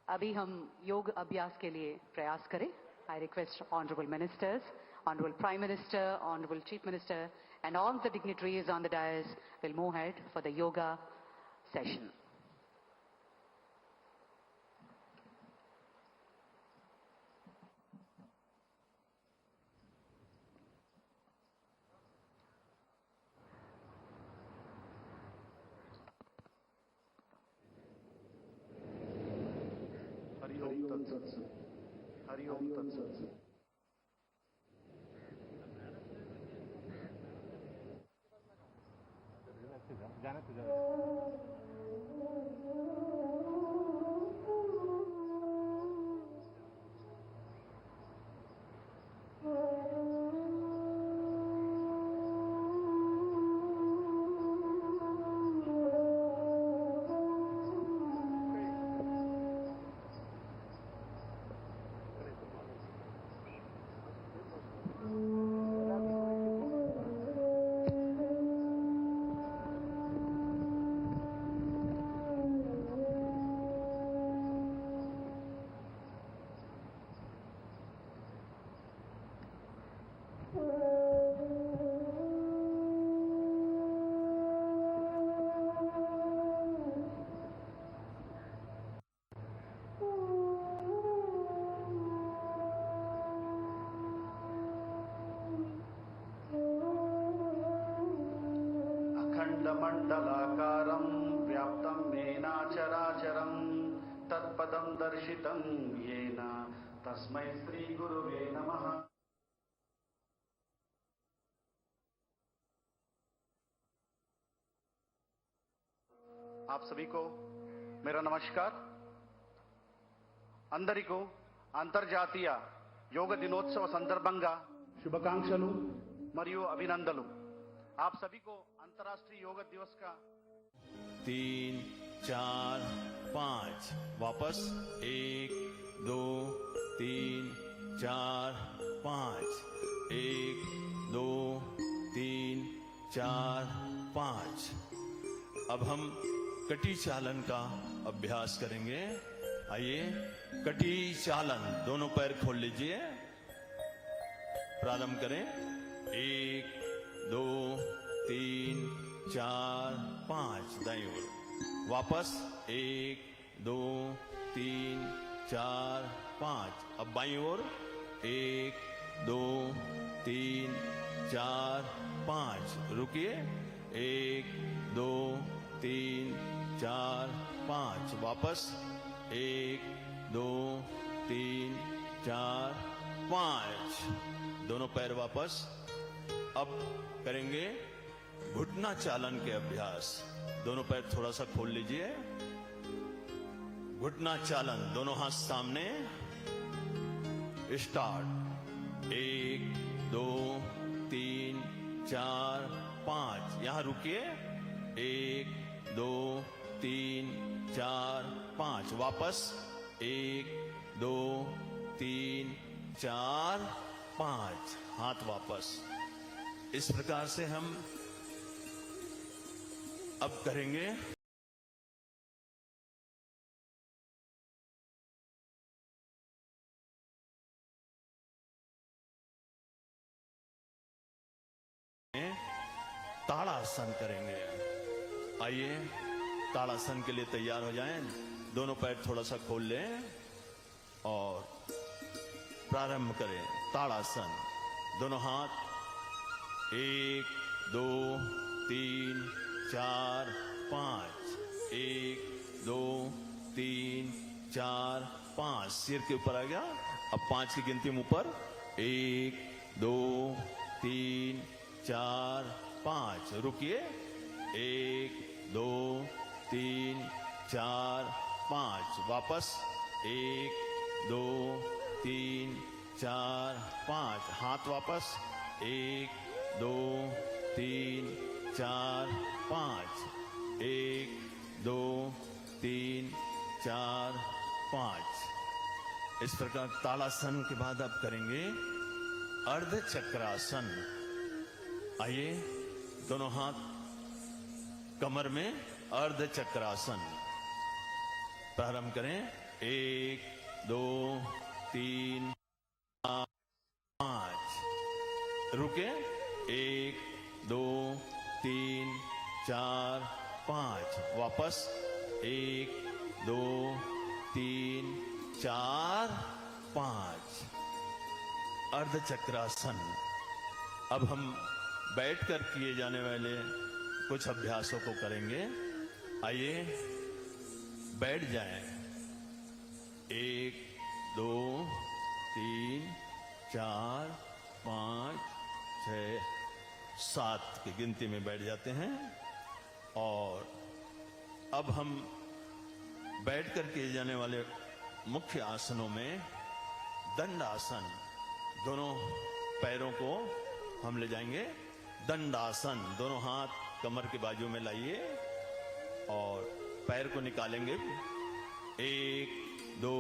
अभी हम योग अभ्यास के लिए प्रयास करें। I request honourable ministers, honourable prime minister, honourable chief minister and all the dignitaries on the dais will move ahead for the yoga session. Hariom तत्सत। अखंडमंडलाकारं व्याप्तं येन चराचरं तत्पदं दर्शितं येन तस्मै श्री गुरुवे नमः। आप सभी को मेरा नमस्कार। అందరికీ అంతర్జాతీయ యోగ దినోత్సవ సందర్భంగా శుభాకాంక్షలు మరియు అభినందనలు। आप सभी को अंतर्राष्ट्रीय योग दिवस का 3 4 5 वापस 1 2 3 4 5 1 2 3 4 5। अब हम कटी चालन का अभ्यास करेंगे। आइए कटी चालन, दोनों पैर खोल लीजिए, प्रारंभ करें। 1 2 3 4 5 दाईं ओर, वापस 1 2 3 4 5। अब बाईं ओर 1 2 3 4 5। रुकिए 1 2 3 4 5। वापस 1 2 3 4 5। दोनों पैर वापस। अब करेंगे घुटना चालन के अभ्यास। दोनों पैर थोड़ा सा खोल लीजिए। घुटना चालन, दोनों हाथ सामने। स्टार्ट 1 2 3 4 5। यहां रुकिए 1 2 3 4 5। वापस 1 2 3 4 5। हाथ वापस। इस प्रकार से हम अब करेंगे ताड़ासन करेंगे। आइए ताड़ासन के लिए तैयार हो जाएं। दोनों पैर थोड़ा सा खोल लें और प्रारंभ करें ताड़ासन। दोनों हाथ 1 2 3 4 5। 1 2 3 4 5। सिर के ऊपर आ गया। अब 5 की गिनती में ऊपर। 1 2 3 4 5। रुकिए 1 2 3 4 5। वापस 1 2 3 4 5। हाथ वापस 1 2 3 4 5। 1 2 3 4 5। इस प्रकार ताड़ासन के बाद अब करेंगे अर्ध चक्रासन। आइए दोनों हाथ कमर में, अर्ध चक्रासन। प्रारंभ करें 1 2 3 4 5। रुके 1 2 3 4 5। वापस 1 2 3 4 5। अर्ध चक्रासन। अब हम बैठकर किए जाने वाले कुछ अभ्यासों को करेंगे। आइए बैठ जाएं। 1 2 3 4 5 6 7 की गिनती में बैठ जाते हैं। और अब हम बैठ कर किए जाने वाले मुख्य आसनों में दंड आसन, दोनों पैरों को हम ले जाएंगे दंडासन। दोनों हाथ कमर के बाजू में लाइए और पैर को निकालेंगे। 1 2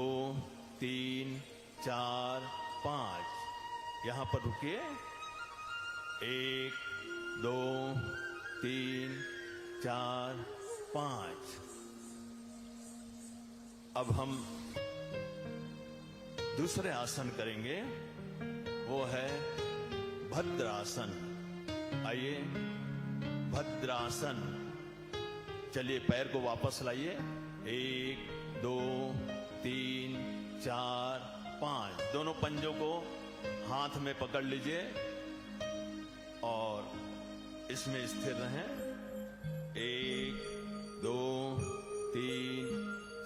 3 4 5 यहां पर रुकिए। 1 2 3 4 5। अब हम दूसरे आसन करेंगे, वो है भद्रासन। आइए भद्रासन। चलिए पैर को वापस लाइए। 1 2 3 4 5। दोनों पंजों को हाथ में पकड़ लीजिए और इसमें स्थिर रहें। 1 2 3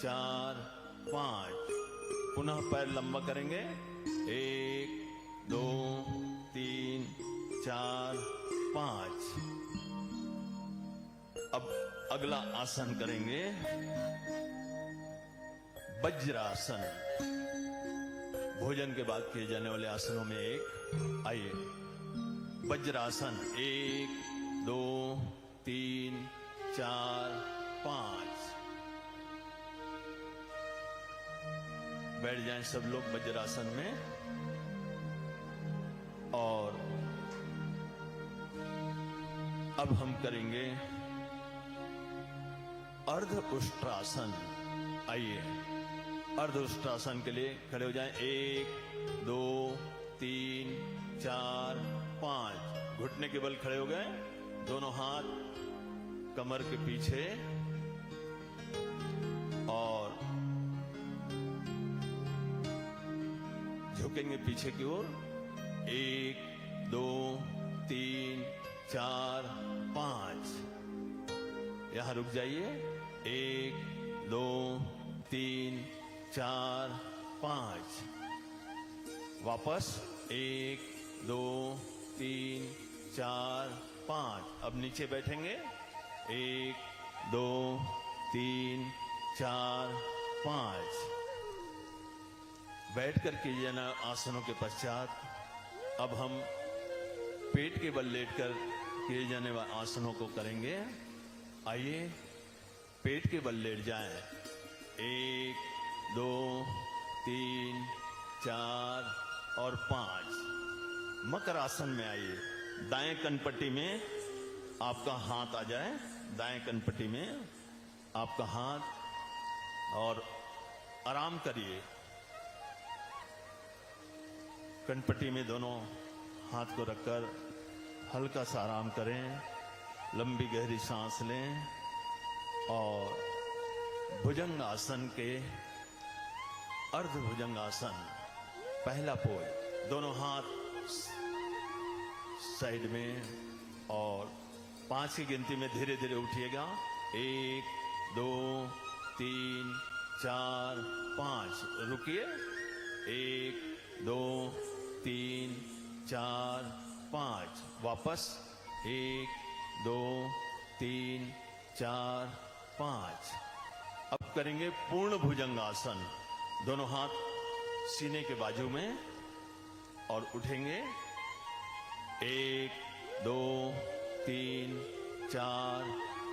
4 5। पुनः पैर लंबा करेंगे। 1 2 3 4 5। अब अगला आसन करेंगे वज्रासन। भोजन के बाद किए जाने वाले आसनों में एक। आइए वज्रासन। 1 2 3 4 5। बैठ जाएं सब लोग वज्रासन में। और अब हम करेंगे अर्ध उष्ट्रासन। आइए अर्ध उष्ट्रासन के लिए खड़े हो जाएं। 1 2 3 4 5। घुटने के बल खड़े हो गए। दोनों हाथ कमर के पीछे और झुकेंगे पीछे की ओर। 1 2 3 4 5। यहां रुक जाइए। 1 2 3 4 5। वापस 1 2 3 4 5। अब नीचे बैठेंगे। 1 2 3 4 5। बैठ कर किए जाना आसनों के पश्चात अब हम पेट के बल लेटकर किए जाने वाले आसनों को करेंगे। आइए पेट के बल लेट जाएं। 1 2 3 4 और 5। मकर आसन में आइए। दाएं कनपट्टी में आपका हाथ आ जाए। दाएं कनपट्टी में आपका हाथ और आराम करिए। कनपट्टी में दोनों हाथ को रखकर हल्का सा आराम करें। लंबी गहरी सांस लें और भुजंग आसन के अर्ध भुजंग आसन पहला पोज। दोनों हाथ साइड में और 5 की गिनती में धीरे धीरे उठिएगा। 1 2 3 4 5। रुकिए। 1 2 3 4 5। वापस 1 2 3 4 5। अब करेंगे पूर्ण भुजंगासन। दोनों हाथ सीने के बाजू में और उठेंगे। 1 2 3 4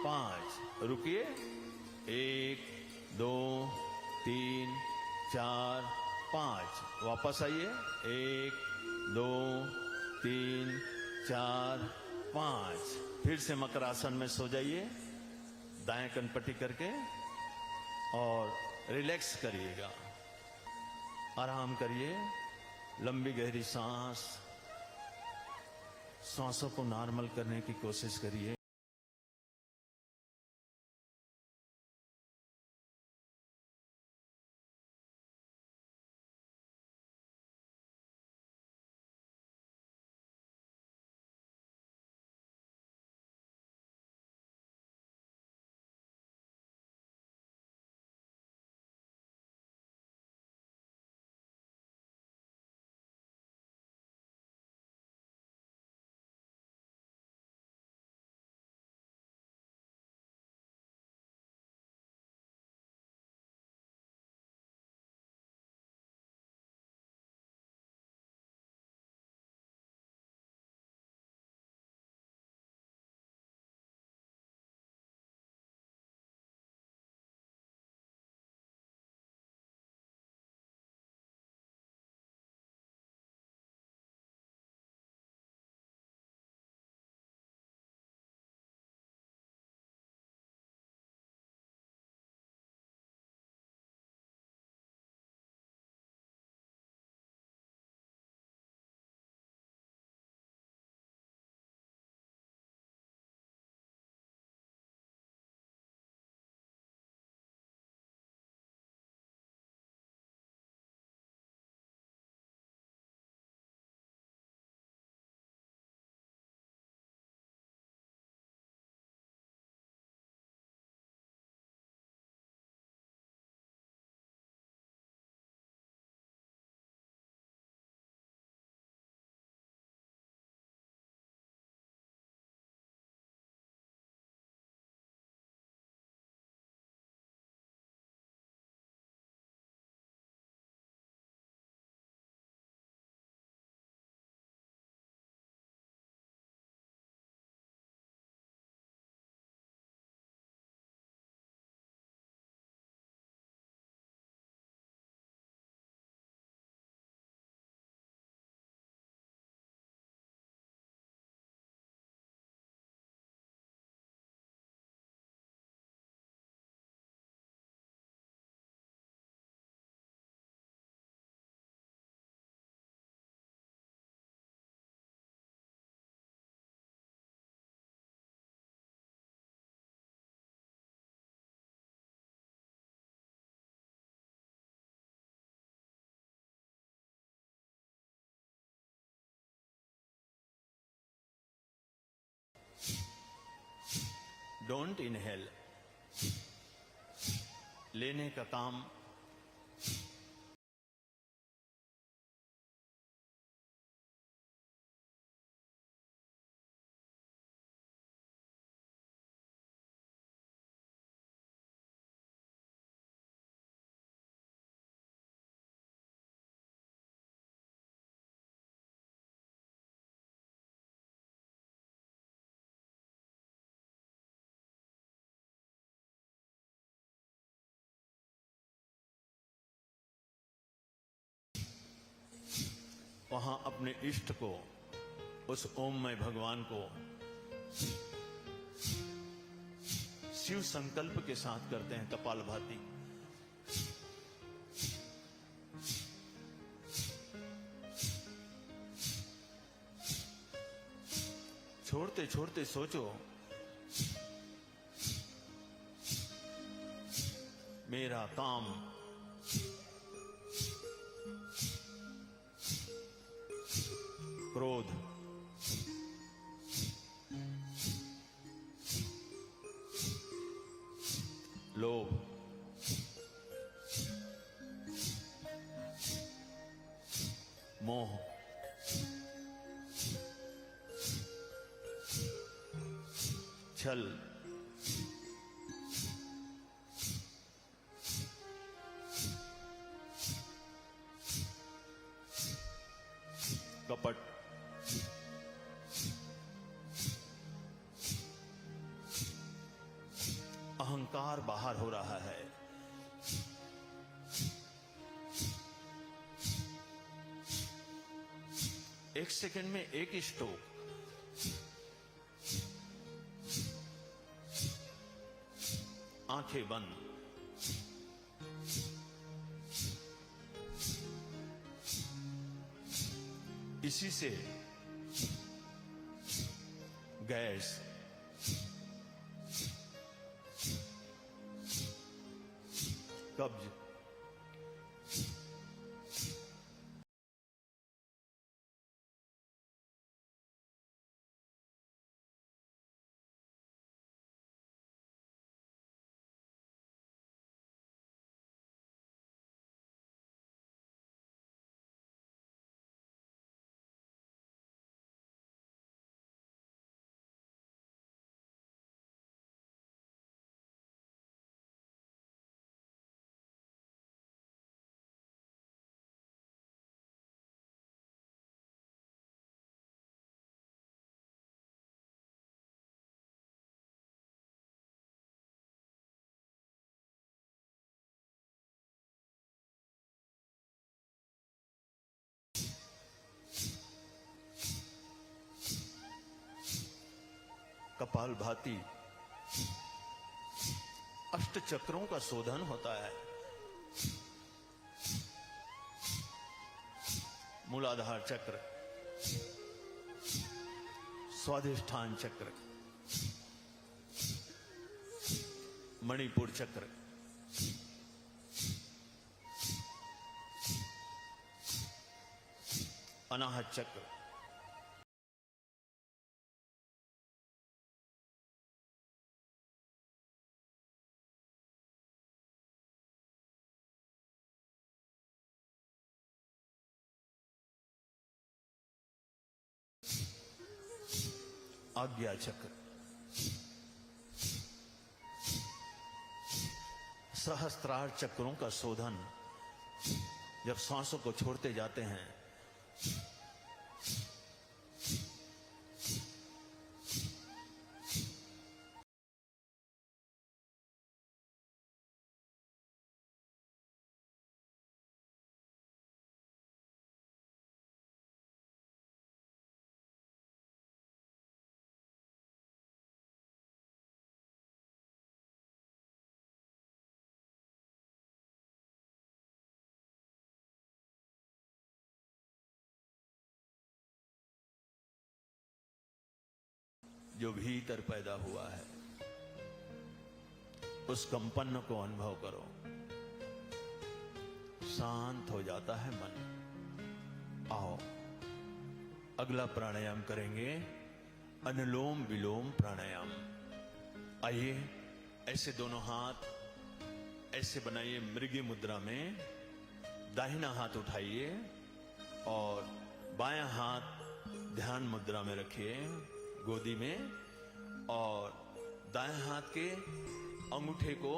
5। रुकिए। 1 2 3 4 5। वापस आइए। 1 2 3 4 5। फिर से मकर आसन में सो जाइए दाएं कनपट्टी करके और रिलैक्स करिएगा। आराम करिए। लंबी गहरी सांसों को नॉर्मल करने की कोशिश करिए। Don't inhale. लेने का काम वहां अपने इष्ट को, उस ओममय भगवान को शिव संकल्प के साथ करते हैं कपालभाति। छोड़ते छोड़ते सोचो, मेरा काम क्रोध, लोभ, मोह, छल, कपट, अहंकार बाहर हो रहा है। एक सेकंड में एक स्ट्रोक, आंखें बंद, इसी से गैस, कब्ज, कपालभाति अष्ट चक्रों का शोधन होता है। मूलाधार चक्र, स्वाधिष्ठान चक्र, मणिपुर चक्र, अनाहत चक्र, आज्ञा चक्र, सहस्त्रार चक्रों का शोधन जब सांसों को छोड़ते जाते हैं, जो भीतर पैदा हुआ है उस कंपन को अनुभव करो, शांत हो जाता है मन। आओ अगला प्राणायाम करेंगे, अनुलोम विलोम प्राणायाम। आइए ऐसे दोनों हाथ ऐसे बनाइए मृगी मुद्रा में, दाहिना हाथ उठाइए और बायां हाथ ध्यान मुद्रा में रखिए गोदी में, और दाएं हाथ के अंगूठे को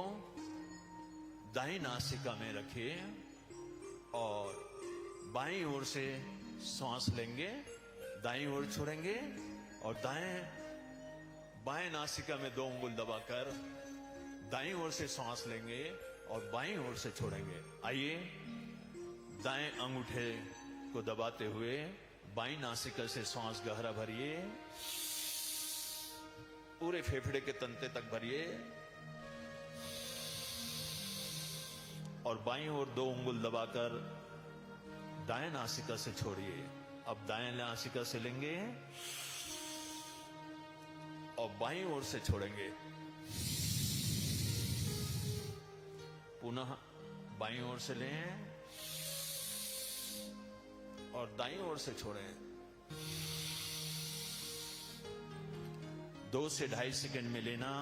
दाएं नासिका में रखिए और बाईं ओर से श्वास लेंगे, दाईं ओर छोड़ेंगे और बाएं नासिका में 2 उंगल दबाकर दाईं ओर से सांस लेंगे और बाईं ओर से छोड़ेंगे। आइए दाएं अंगूठे को दबाते हुए बाईं नासिका से सांस गहरा भरिए, पूरे फेफड़े के तंते तक भरिए और बाईं ओर 2 उंगल दबाकर दाएं नासिका से छोड़िए। अब दाएं नासिका से लेंगे और बाईं ओर से छोड़ेंगे। पुनः बाईं ओर से लें और दाईं ओर से छोड़ें। 2 से 2.5 सेकंड में लेना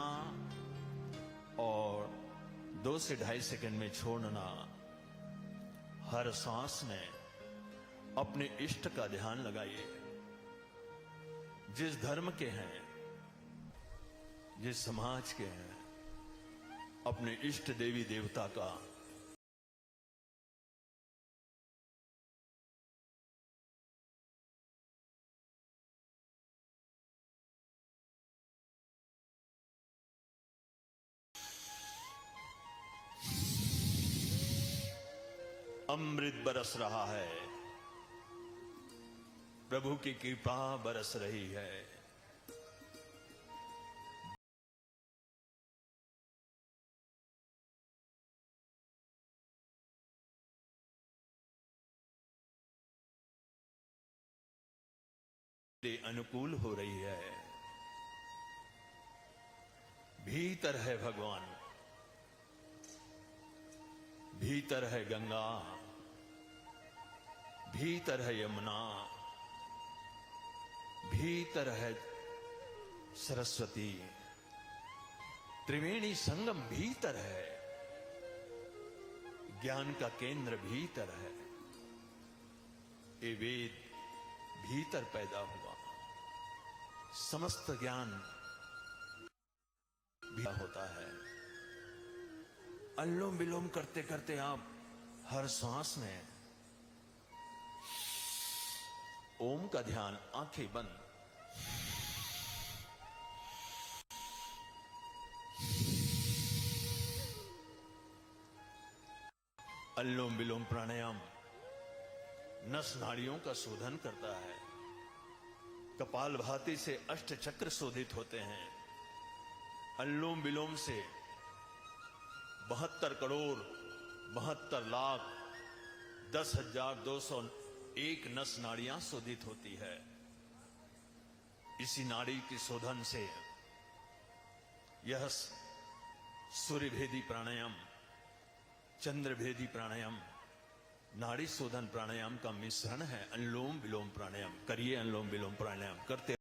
और 2 से 2.5 सेकंड में छोड़ना। हर सांस में अपने इष्ट का ध्यान लगाइए। जिस धर्म के हैं, जिस समाज के हैं, अपने इष्ट देवी देवता का अमृत बरस रहा है, प्रभु की कृपा बरस रही है। अनुकूल हो रही है। भीतर है भगवान, भीतर है गंगा, भीतर है यमुना, भीतर है सरस्वती, त्रिवेणी संगम भीतर है, ज्ञान का केंद्र भीतर है। ये वेद भीतर पैदा हुआ, समस्त ज्ञान भी होता है। अनुलोम विलोम करते करते आप हर सांस में ओम का ध्यान, आंखें बंद, अनुलोम विलोम प्राणायाम नस नाड़ियों का शोधन करता है। कपाल भाती से अष्ट चक्र शोधित होते हैं। अनुलोम विलोम से 72 करोड़ 72 लाख 10,201 नस नाड़ियां शोधित होती है। इसी नाड़ी के शोधन से यह सूर्यभेदी प्राणायाम, चंद्रभेदी प्राणायाम, नाड़ी शोधन प्राणायाम का मिश्रण है। अनुलोम विलोम प्राणायाम करिए, अनुलोम विलोम प्राणायाम करते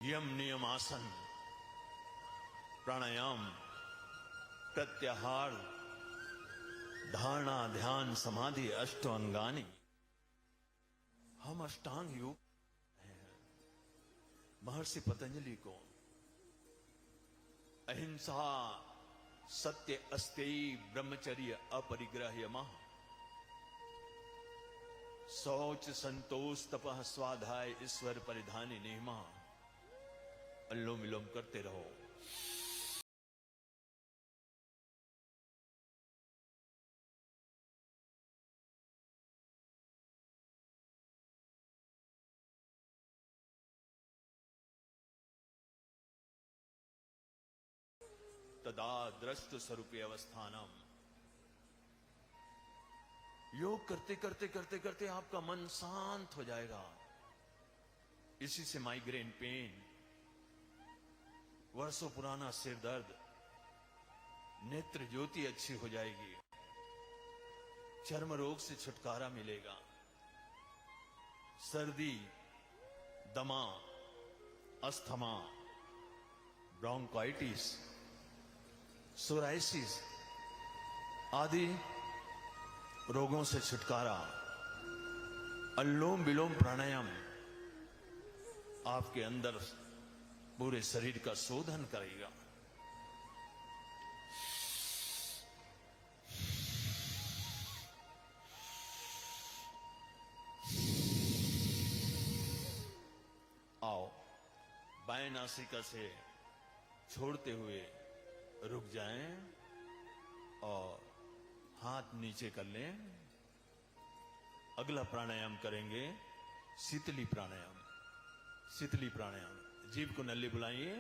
यम नियम आसन प्राणायाम प्रत्याहार धारणा ध्यान समाधि अष्टांगानी। हम अष्टांग योग हैं। महर्षि पतंजलि को अहिंसा सत्य अस्तेय ब्रह्मचर्य अपरिग्रह यमः, शौच संतोष तपः स्वाध्याय ईश्वर परिधानी नियमा। अनुलोम विलोम करते रहो। तदा दृष्ट स्वरूपी अवस्थानम। योग करते करते करते करते आपका मन शांत हो जाएगा। इसी से माइग्रेन पेन, वर्षों पुराना सिर दर्द, नेत्र ज्योति अच्छी हो जाएगी, चर्म रोग से छुटकारा मिलेगा, सर्दी, दमा, अस्थमा, ब्रोंकाइटिस, सोराइसिस आदि रोगों से छुटकारा। अनुलोम विलोम प्राणायाम आपके अंदर पूरे शरीर का शोधन करेगा। आओ, बाएं नासिका से छोड़ते हुए रुक जाएं और हाथ नीचे कर लें। अगला प्राणायाम करेंगे शीतली प्राणायाम। शीतली प्राणायाम, जीभ को नल्ली बुलाइए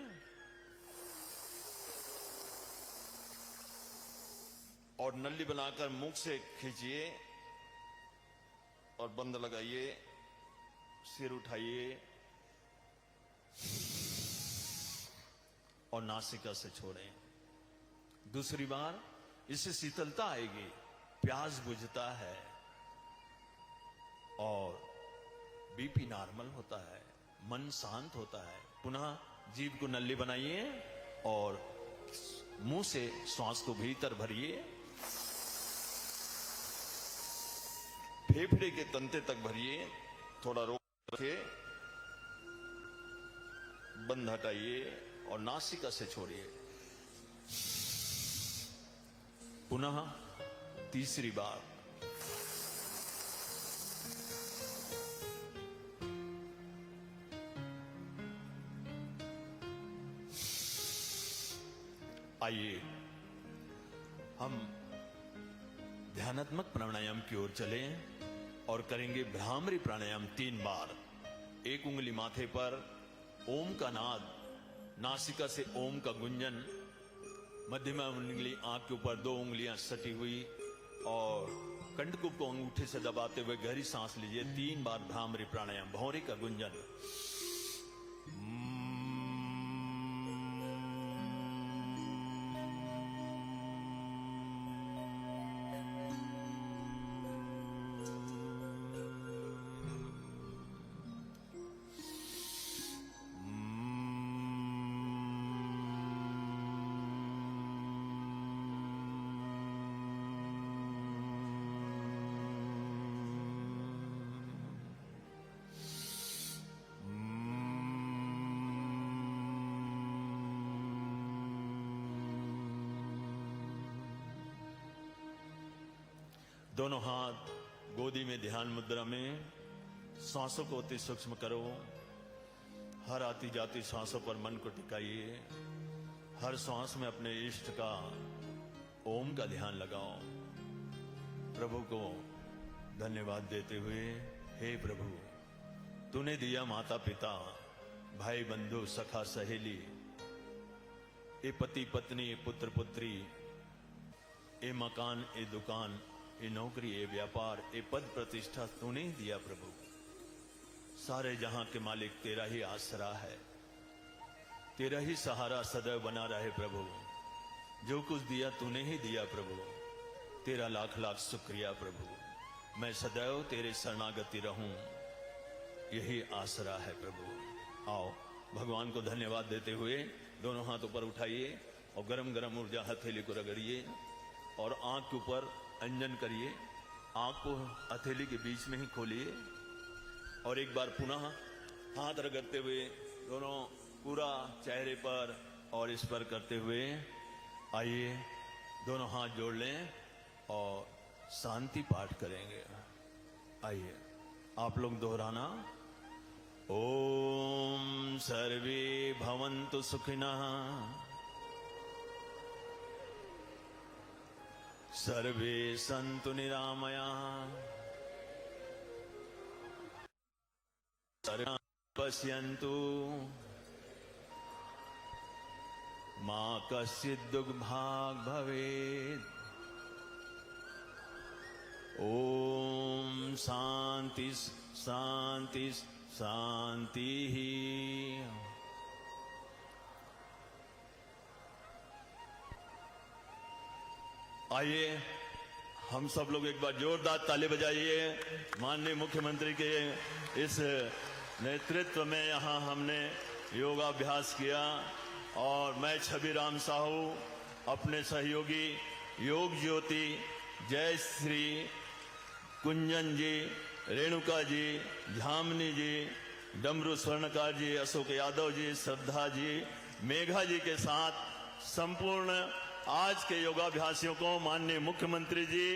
और नल्ली बनाकर मुख से खींचिए और बंद लगाइए, सिर उठाइए और नासिका से छोड़ें। दूसरी बार इससे शीतलता आएगी, प्यास बुझता है और बीपी नॉर्मल होता है, मन शांत होता है। पुनः जीभ को नल्ली बनाइए और मुंह से श्वास को भीतर भरिए, फेफड़े के तंते तक भरिए, थोड़ा रोक रखिए, बंद हटाइए और नासिका से छोड़िए। पुनः तीसरी बार आइए हम ध्यानात्मक प्राणायाम की ओर चलें और करेंगे भ्रामरी प्राणायाम 3 बार। एक उंगली माथे पर, ओम का नाद, नासिका से ओम का गुंजन, मध्यमा उंगली आंख के ऊपर, 2 उंगलियां सटी हुई और कंडकूप को अंगूठे से दबाते हुए गहरी सांस लीजिए। 3 बार भ्रामरी प्राणायाम, भौंरी का गुंजन। दोनों हाथ गोदी में ध्यान मुद्रा में, सांसों को अति सूक्ष्म करो। हर आती जाती सांसों पर मन को टिकाइए। हर सांस में अपने इष्ट का, ओम का ध्यान लगाओ। प्रभु को धन्यवाद देते हुए, हे प्रभु, तूने दिया माता पिता, भाई बंधु, सखा सहेली, ए पति पत्नी, ए पुत्र पुत्री, ए मकान, ए दुकान, ए नौकरी, ए व्यापार, ए पद प्रतिष्ठा तूने ही दिया प्रभु। सारे जहां के मालिक तेरा ही आसरा है, तेरा ही सहारा सदैव बना रहे प्रभु। जो कुछ दिया तूने ही दिया प्रभु, तेरा लाख लाख शुक्रिया प्रभु। मैं सदैव तेरे शरणागति रहूं, यही आसरा है प्रभु। आओ भगवान को धन्यवाद देते हुए दोनों हाथ ऊपर उठाइए और गरम गरम ऊर्जा हथेली को रगड़िए और आंख के ऊपर अंजन करिए। आंख को हथेली के बीच में ही खोलिए और एक बार पुनः हाथ रगड़ते हुए दोनों पूरा चेहरे पर और इस पर करते हुए आइए दोनों हाथ जोड़ लें और शांति पाठ करेंगे। आइए आप लोग दोहराना। ओम सर्वे भवन्तु सुखिनः, सर्वे सन्तु निरामयाः, सर्वे पश्यन्तु मा कश्चित् दुर्भाग् भवेत्। ओम शांति शांति शांति। आइए हम सब लोग एक बार जोरदार ताली बजाइए। माननीय मुख्यमंत्री के इस नेतृत्व में यहाँ हमने योगाभ्यास किया और मैं छविराम साहू, अपने सहयोगी योग ज्योति, जय श्री, कुंजन जी, रेणुका जी, झामनी जी, डमरू स्वर्णकार जी, अशोक यादव जी, श्रद्धा जी, मेघा जी के साथ संपूर्ण आज के योगाभ्यासियों को माननीय मुख्यमंत्री जी,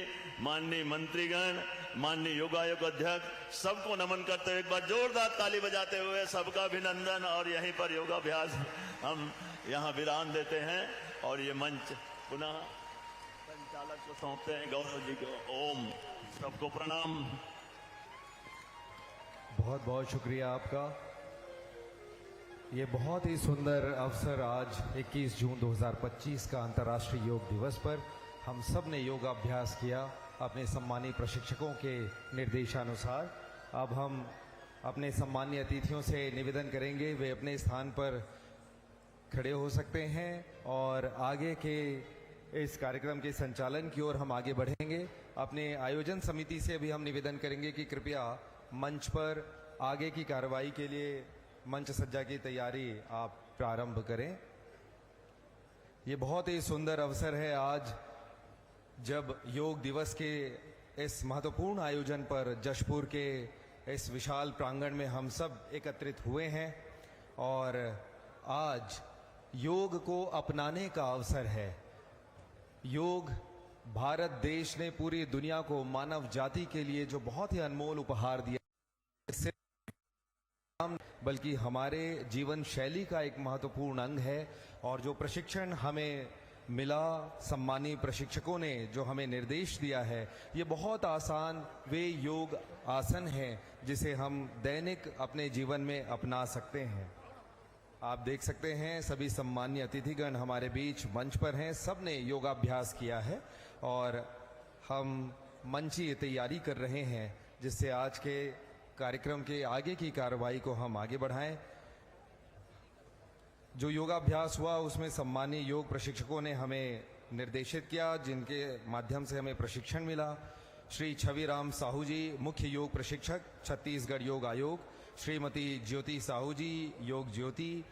माननीय मंत्रीगण, माननीय योगायोग अध्यक्ष सबको नमन करते हुए एक बार जोरदार ताली बजाते हुए सबका अभिनंदन। और यहीं पर योगाभ्यास हम यहाँ विराम देते हैं और ये मंच पुनः संचालक को सौंपते हैं, गौरव जी को। ओम। सबको प्रणाम। बहुत बहुत शुक्रिया आपका। ये बहुत ही सुंदर अवसर आज 21 जून 2025 का अंतर्राष्ट्रीय योग दिवस पर हम सब ने योगाभ्यास किया अपने सम्मानीय प्रशिक्षकों के निर्देशानुसार। अब हम अपने सम्मानीय अतिथियों से निवेदन करेंगे वे अपने स्थान पर खड़े हो सकते हैं और आगे के इस कार्यक्रम के संचालन की ओर हम आगे बढ़ेंगे। अपने आयोजन समिति से भी हम निवेदन करेंगे कि कृपया मंच पर आगे की कार्रवाई के लिए मंच सज्जा की तैयारी आप प्रारंभ करें। ये बहुत ही सुंदर अवसर है आज जब योग दिवस के इस महत्वपूर्ण आयोजन पर जशपुर के इस विशाल प्रांगण में हम सब एकत्रित हुए हैं और आज योग को अपनाने का अवसर है। योग भारत देश ने पूरी दुनिया को मानव जाति के लिए जो बहुत ही अनमोल उपहार दिया, बल्कि हमारे जीवन शैली का एक महत्वपूर्ण अंग है। और जो प्रशिक्षण हमें मिला, सम्मानीय प्रशिक्षकों ने जो हमें निर्देश दिया है, ये बहुत आसान वे योग आसन हैं जिसे हम दैनिक अपने जीवन में अपना सकते हैं। आप देख सकते हैं सभी सम्मानीय अतिथिगण हमारे बीच मंच पर हैं, सब ने योगाभ्यास किया है और हम मंची तैयारी कर रहे हैं जिससे आज के कार्यक्रम के आगे की कार्रवाई को हम आगे बढ़ाएं। जो योगाभ्यास हुआ उसमें सम्मानीय योग प्रशिक्षकों ने हमें निर्देशित किया, जिनके माध्यम से हमें प्रशिक्षण मिला। श्री छविराम साहू जी, मुख्य योग प्रशिक्षक, छत्तीसगढ़ योग आयोग, श्रीमती ज्योति साहू जी, योग ज्योति,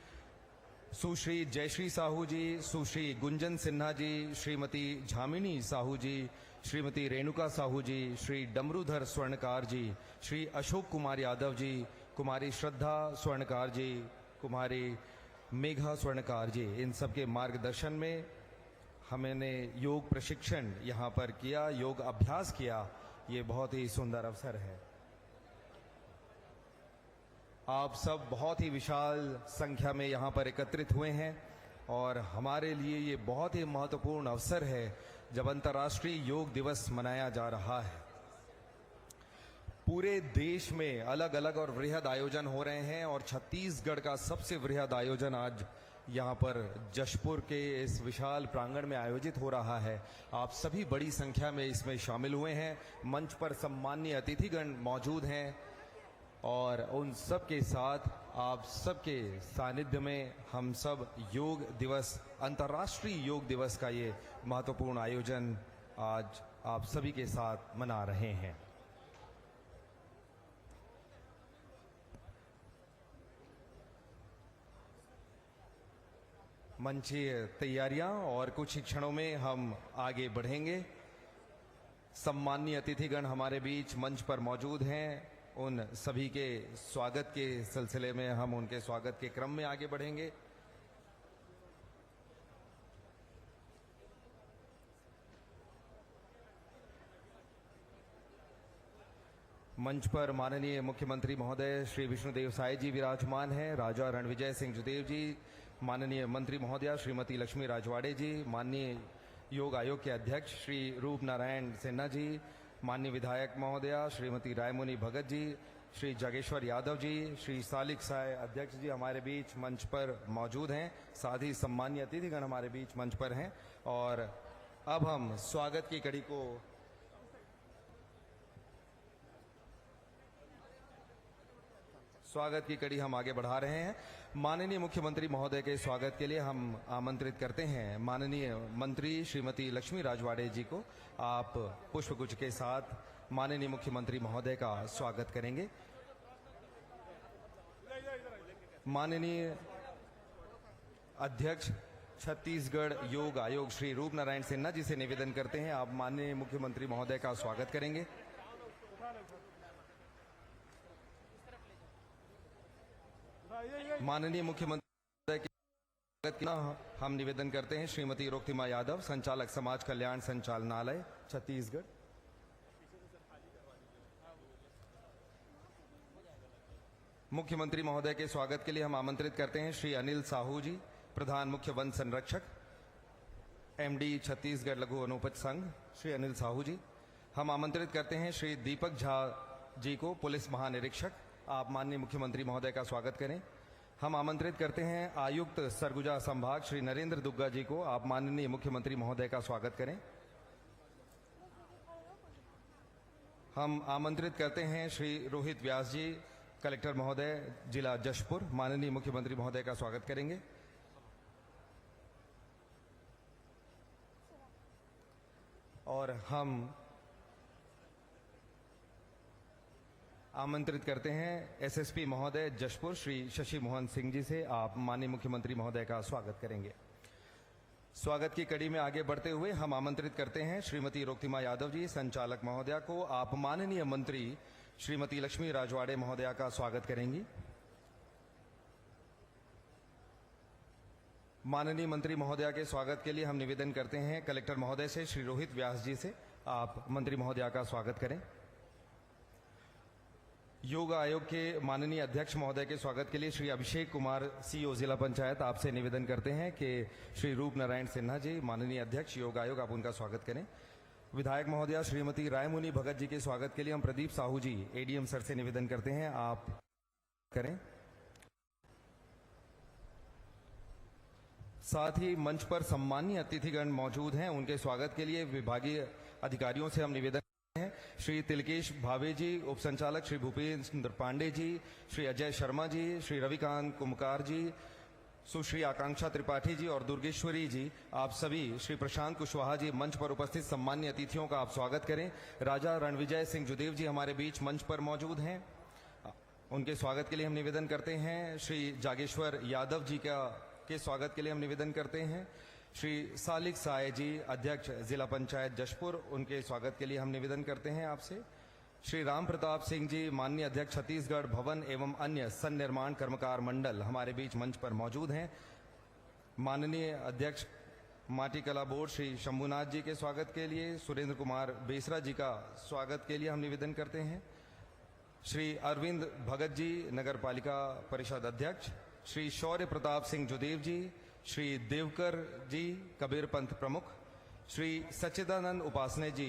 सुश्री जयश्री साहू जी, सुश्री गुंजन सिन्हा जी, श्रीमती झामिनी साहू जी, श्रीमती रेणुका साहू जी, श्री डमरूधर स्वर्णकार जी, श्री अशोक कुमार यादव जी, कुमारी श्रद्धा स्वर्णकार जी, कुमारी मेघा स्वर्णकार जी, इन सब के मार्गदर्शन में हमने योग प्रशिक्षण यहाँ पर किया, योग अभ्यास किया। ये बहुत ही सुंदर अवसर है। आप सब बहुत ही विशाल संख्या में यहाँ पर एकत्रित हुए हैं और हमारे लिए ये बहुत ही महत्वपूर्ण अवसर है जब अंतर्राष्ट्रीय योग दिवस मनाया जा रहा है। पूरे देश में अलग अलग और वृहद आयोजन हो रहे हैं और छत्तीसगढ़ का सबसे वृहद आयोजन आज यहाँ पर जशपुर के इस विशाल प्रांगण में आयोजित हो रहा है। आप सभी बड़ी संख्या में इसमें शामिल हुए हैं। मंच पर सम्मानीय अतिथिगण मौजूद हैं और उन सब के साथ आप सबके सानिध्य में हम सब योग दिवस, अंतर्राष्ट्रीय योग दिवस का ये महत्वपूर्ण आयोजन आज आप सभी के साथ मना रहे हैं। मंचीय तैयारियां और कुछ ही क्षणों में हम आगे बढ़ेंगे। सम्मानीय अतिथिगण हमारे बीच मंच पर मौजूद हैं। उन सभी के स्वागत के सिलसिले में हम उनके स्वागत के क्रम में आगे बढ़ेंगे। मंच पर माननीय मुख्यमंत्री महोदय श्री विष्णुदेव साय जी विराजमान हैं। राजा रणविजय सिंह जुदेव जी, माननीय मंत्री महोदया श्रीमती लक्ष्मी राजवाड़े जी, माननीय योग आयोग के अध्यक्ष श्री रूप नारायण सिन्हा जी, माननीय विधायक महोदया श्रीमती रायमुनी भगत जी, श्री जागेश्वर यादव जी, श्री सालिक साय अध्यक्ष जी हमारे बीच मंच पर मौजूद हैं। साथ ही सम्मानीय अतिथिगण हमारे बीच मंच पर हैं और अब हम स्वागत की कड़ी को हम आगे बढ़ा रहे हैं। माननीय मुख्यमंत्री महोदय के स्वागत के लिए हम आमंत्रित करते हैं माननीय मंत्री श्रीमती लक्ष्मी राजवाड़े जी को। आप पुष्पगुच्छ के साथ माननीय मुख्यमंत्री महोदय का स्वागत करेंगे। माननीय अध्यक्ष छत्तीसगढ़ योग आयोग श्री रूप नारायण सिन्हा जी से निवेदन करते हैं, आप माननीय मुख्यमंत्री महोदय का स्वागत करेंगे। माननीय मुख्यमंत्री के स्वागत के लिए हम निवेदन करते हैं श्रीमती रोक्तिमा यादव, संचालक समाज कल्याण संचालनालय छत्तीसगढ़। मुख्यमंत्री महोदय के स्वागत के लिए हम आमंत्रित करते हैं श्री अनिल साहू जी, प्रधान मुख्य वन संरक्षक एमडी छत्तीसगढ़ लघु वनोपज संघ, श्री अनिल साहू जी। हम आमंत्रित करते हैं श्री दीपक झा जी को, पुलिस महानिरीक्षक, आप माननीय मुख्यमंत्री महोदय का स्वागत करें। हम आमंत्रित करते हैं आयुक्त सरगुजा संभाग श्री नरेंद्र दुग्गा जी को, आप माननीय मुख्यमंत्री महोदय का स्वागत करें। हम आमंत्रित करते हैं श्री रोहित व्यास जी, कलेक्टर महोदय जिला जशपुर, माननीय मुख्यमंत्री महोदय का स्वागत करेंगे। और हम आमंत्रित करते हैं एसएसपी महोदय जशपुर श्री शशि मोहन सिंह जी से, आप माननीय मुख्यमंत्री महोदय का स्वागत करेंगे। स्वागत की कड़ी में आगे बढ़ते हुए हम आमंत्रित करते हैं श्रीमती रोक्तिमा यादव जी, संचालक महोदया को, आप माननीय मंत्री श्रीमती लक्ष्मी राजवाड़े महोदया का स्वागत करेंगी। माननीय मंत्री महोदया के स्वागत के लिए हम निवेदन करते हैं कलेक्टर महोदय से श्री रोहित व्यास जी से, आप मंत्री महोदया का स्वागत करें। योग आयोग के माननीय अध्यक्ष महोदय के स्वागत के लिए श्री अभिषेक कुमार सीईओ जिला पंचायत, आपसे निवेदन करते हैं कि श्री रूप नारायण सिन्हा जी, माननीय अध्यक्ष योग आयोग, आप उनका स्वागत करें। विधायक महोदया श्रीमती रायमुनी भगत जी के स्वागत के लिए हम प्रदीप साहू जी एडीएम सर से निवेदन करते हैं, आप करें। साथ ही मंच पर सम्मानीय अतिथिगण मौजूद हैं, उनके स्वागत के लिए विभागीय अधिकारियों से हम निवेदन करते हैं श्री तिलकेश भावे जी, उप संचालक श्री भूपेंद्र पांडे जी, श्री अजय शर्मा जी, श्री रविकांत कुमकार जी, सुश्री आकांक्षा त्रिपाठी जी और दुर्गेश्वरी जी, आप सभी, श्री प्रशांत कुशवाहा जी, मंच पर उपस्थित सम्मान्य अतिथियों का आप स्वागत करें। राजा रणविजय सिंह जुदेव जी हमारे बीच मंच पर मौजूद हैं, उनके स्वागत के लिए हम निवेदन करते हैं। श्री जागेश्वर यादव जी के स्वागत के लिए हम निवेदन करते हैं। श्री सालिक साय जी, अध्यक्ष जिला पंचायत जशपुर, उनके स्वागत के लिए हम निवेदन करते हैं आपसे। श्री राम प्रताप सिंह जी, माननीय अध्यक्ष छत्तीसगढ़ भवन एवं अन्य सन्निर्माण कर्मकार मंडल, हमारे बीच मंच पर मौजूद हैं। माननीय अध्यक्ष माटी कला बोर्ड श्री शंभुनाथ जी के स्वागत के लिए, सुरेंद्र कुमार बेसरा जी का स्वागत के लिए हम निवेदन करते हैं। श्री अरविंद भगत जी, नगर पालिका परिषद अध्यक्ष, श्री शौर्य प्रताप सिंह जुदेव जी, श्री देवकर जी, कबीर पंथ प्रमुख, श्री सच्चिदानंद उपासने जी,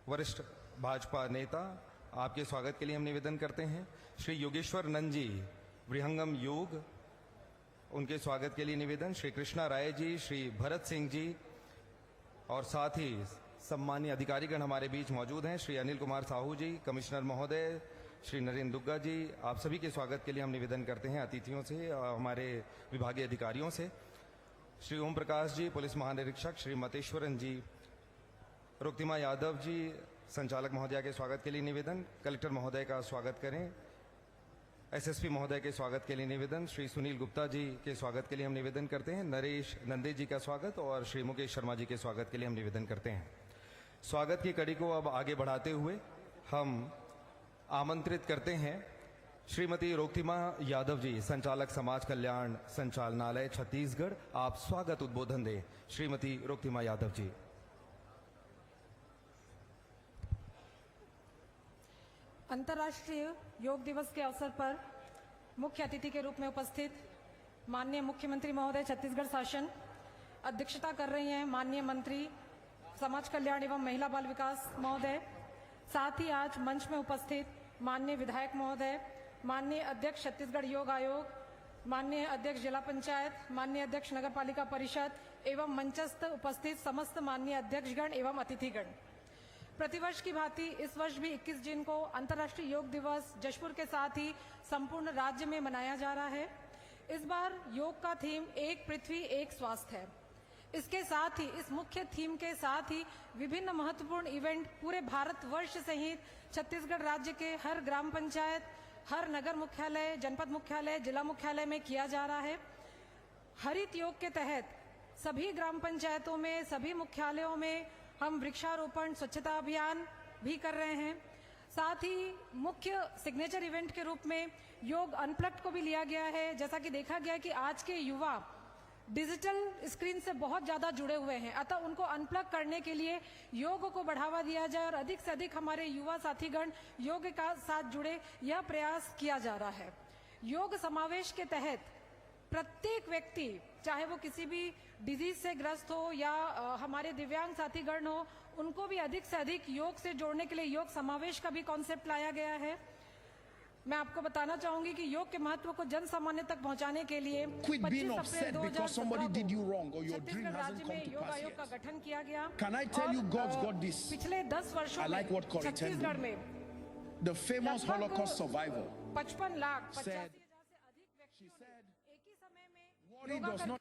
वरिष्ठ भाजपा नेता, आपके स्वागत के लिए हम निवेदन करते हैं। श्री योगेश्वर नंद जी, विहंगम योग, उनके स्वागत के लिए निवेदन। श्री कृष्णा राय जी, श्री भरत सिंह जी और साथ ही सम्मानीय अधिकारीगण हमारे बीच मौजूद हैं। श्री अनिल कुमार साहू जी, कमिश्नर महोदय, श्री नरेंद्र दुग्गा जी, आप सभी के स्वागत के लिए हम निवेदन करते हैं अतिथियों से और हमारे विभागीय अधिकारियों से। श्री ओम प्रकाश जी, पुलिस महानिरीक्षक, श्री मतेश्वरन जी, रोक्तिमा यादव जी, संचालक महोदया के स्वागत के लिए निवेदन। कलेक्टर महोदय का स्वागत करें। एसएसपी महोदय के स्वागत के लिए निवेदन। श्री सुनील गुप्ता जी के स्वागत के लिए हम निवेदन करते हैं। नरेश नंदे जी का स्वागत और श्री मुकेश शर्मा जी के स्वागत के लिए हम निवेदन करते हैं। स्वागत की कड़ी को अब आगे बढ़ाते हुए हम आमंत्रित करते हैं श्रीमती रोक्तिमा यादव जी, संचालक समाज कल्याण संचालनालय छत्तीसगढ़, आप स्वागत उद्बोधन दें। श्रीमती रोक्तिमा यादव जी। अंतर्राष्ट्रीय योग दिवस के अवसर पर मुख्य अतिथि के रूप में उपस्थित माननीय मुख्यमंत्री महोदय छत्तीसगढ़ शासन, अध्यक्षता कर रही हैं माननीय मंत्री समाज कल्याण एवं महिला बाल विकास महोदय, साथ ही आज मंच में उपस्थित माननीय विधायक महोदय, माननीय अध्यक्ष छत्तीसगढ़ योग आयोग, माननीय अध्यक्ष जिला पंचायत, माननीय अध्यक्ष नगर पालिका परिषद एवं मंचस्थ उपस्थित समस्त माननीय अध्यक्षगण एवं अतिथिगण, प्रतिवर्ष की भांति इस वर्ष भी 21 जून को अंतर्राष्ट्रीय योग दिवस जशपुर के साथ ही संपूर्ण राज्य में मनाया जा रहा है। इस बार योग का थीम एक पृथ्वी एक स्वास्थ्य है। इसके साथ ही इस मुख्य थीम के साथ ही विभिन्न महत्वपूर्ण इवेंट पूरे भारतवर्ष सहित छत्तीसगढ़ राज्य के हर ग्राम पंचायत, हर नगर मुख्यालय, जनपद मुख्यालय, जिला मुख्यालय में किया जा रहा है। हरित योग के तहत सभी ग्राम पंचायतों में, सभी मुख्यालयों में हम वृक्षारोपण, स्वच्छता अभियान भी कर रहे हैं। साथ ही मुख्य सिग्नेचर इवेंट के रूप में योग अनप्लग्ड को भी लिया गया है। जैसा कि देखा गया कि आज के युवा डिजिटल स्क्रीन से बहुत ज्यादा जुड़े हुए हैं, अतः उनको अनप्लग करने के लिए योग को बढ़ावा दिया जाए और अधिक से अधिक हमारे युवा साथीगण योग का साथ जुड़े, यह प्रयास किया जा रहा है। योग समावेश के तहत प्रत्येक व्यक्ति, चाहे वो किसी भी डिजीज से ग्रस्त हो या हमारे दिव्यांग साथीगण हो, उनको भी अधिक से अधिक योग से जोड़ने के लिए योग समावेश का भी कॉन्सेप्ट लाया गया है। मैं आपको बताना चाहूंगी कि योग के महत्व को जन सामान्य तक पहुंचाने के लिए 25 अप्रैल 2017 छत्तीसगढ़ राज्य में योग आयोग का गठन किया गया। पिछले 10 वर्षों में छत्तीसगढ़ में the famous Holocaust survivor 55 lakh 85,000 से अधिक व्यक्तियों ने एक ही समय में योगा कर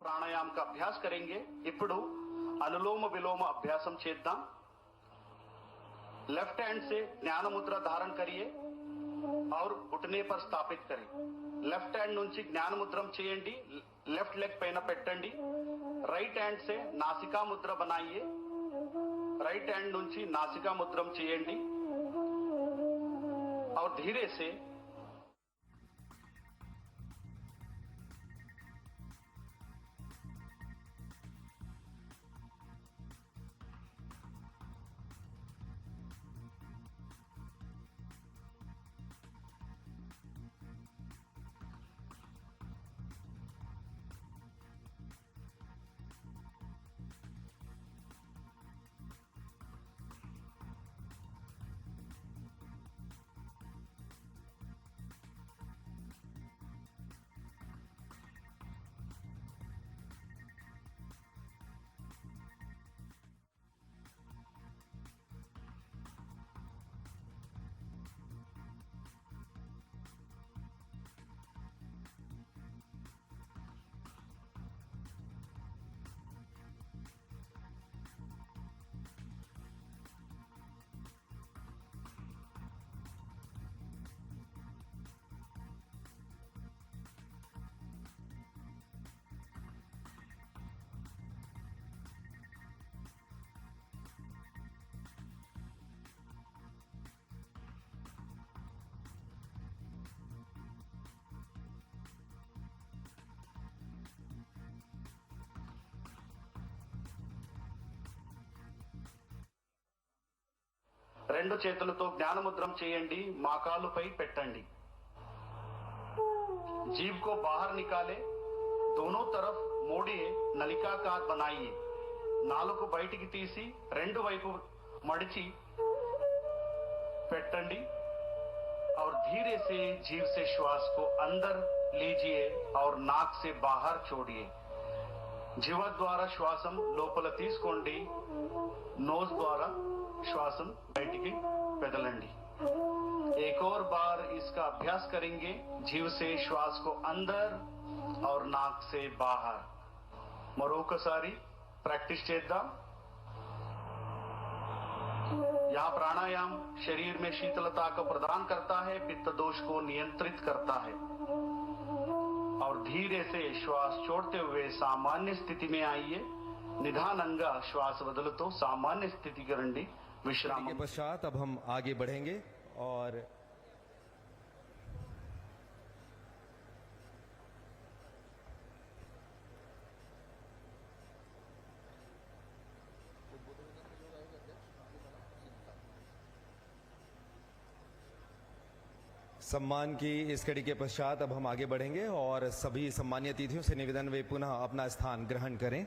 ప్రాణాయామ का अभ्यास करेंगे। ఇప్పుడు अनुलोम विलोम अभ्यासम చేద్దాం। लेफ्ट हैंड से ज्ञान मुद्रा धारण करिए और घुटने पर स्थापित करें। लेफ्ट हैंड నుంచి జ్ఞాన ముద్రం చేయండి, लेफ्ट लेग పైన పెట్టండి। राइट हैंड से नासिका मुद्रा बनाइए, राइट हैंड నుంచి नासिका मुद्रम చేయండి और धीरे से రెండు చేతులతో జ్ఞానముద్రం చేయండి, మోకాలుపై పెట్టండి। जीभ को बाहर निकाले, दोनों तरफ मोड़िए, नलिकाकार बनाइए। నాలుగు బయటికి తీసి రెండు వైపు మడిచి పెట్టండి और धीरे से जीभ से श्वास को अंदर लीजिए और नाक से बाहर छोड़िए। जीव द्वारा श्वासम लोपल తీసుకోండి, नोज द्वारा श्वासम బయటికి పెదలండి। एक और बार इसका अभ्यास करेंगे। जीव से श्वास को अंदर और नाक से बाहर। మరొకసారి ప్రాక్టీస్ చేద్దాం। यह प्राणायाम शरीर में शीतलता को प्रदान करता है, पित्त दोष को नियंत्रित करता है और धीरे से श्वास छोड़ते हुए सामान्य स्थिति में आइए. निधानंगा श्वास बदलतो सामान्य स्थिति की रंडी विश्राम. के पश्चात अब हम आगे बढ़ेंगे और सम्मान की इस कड़ी के पश्चात अब हम आगे बढ़ेंगे और सभी सम्मानीय अतिथियों से निवेदन वे पुनः अपना स्थान ग्रहण करें.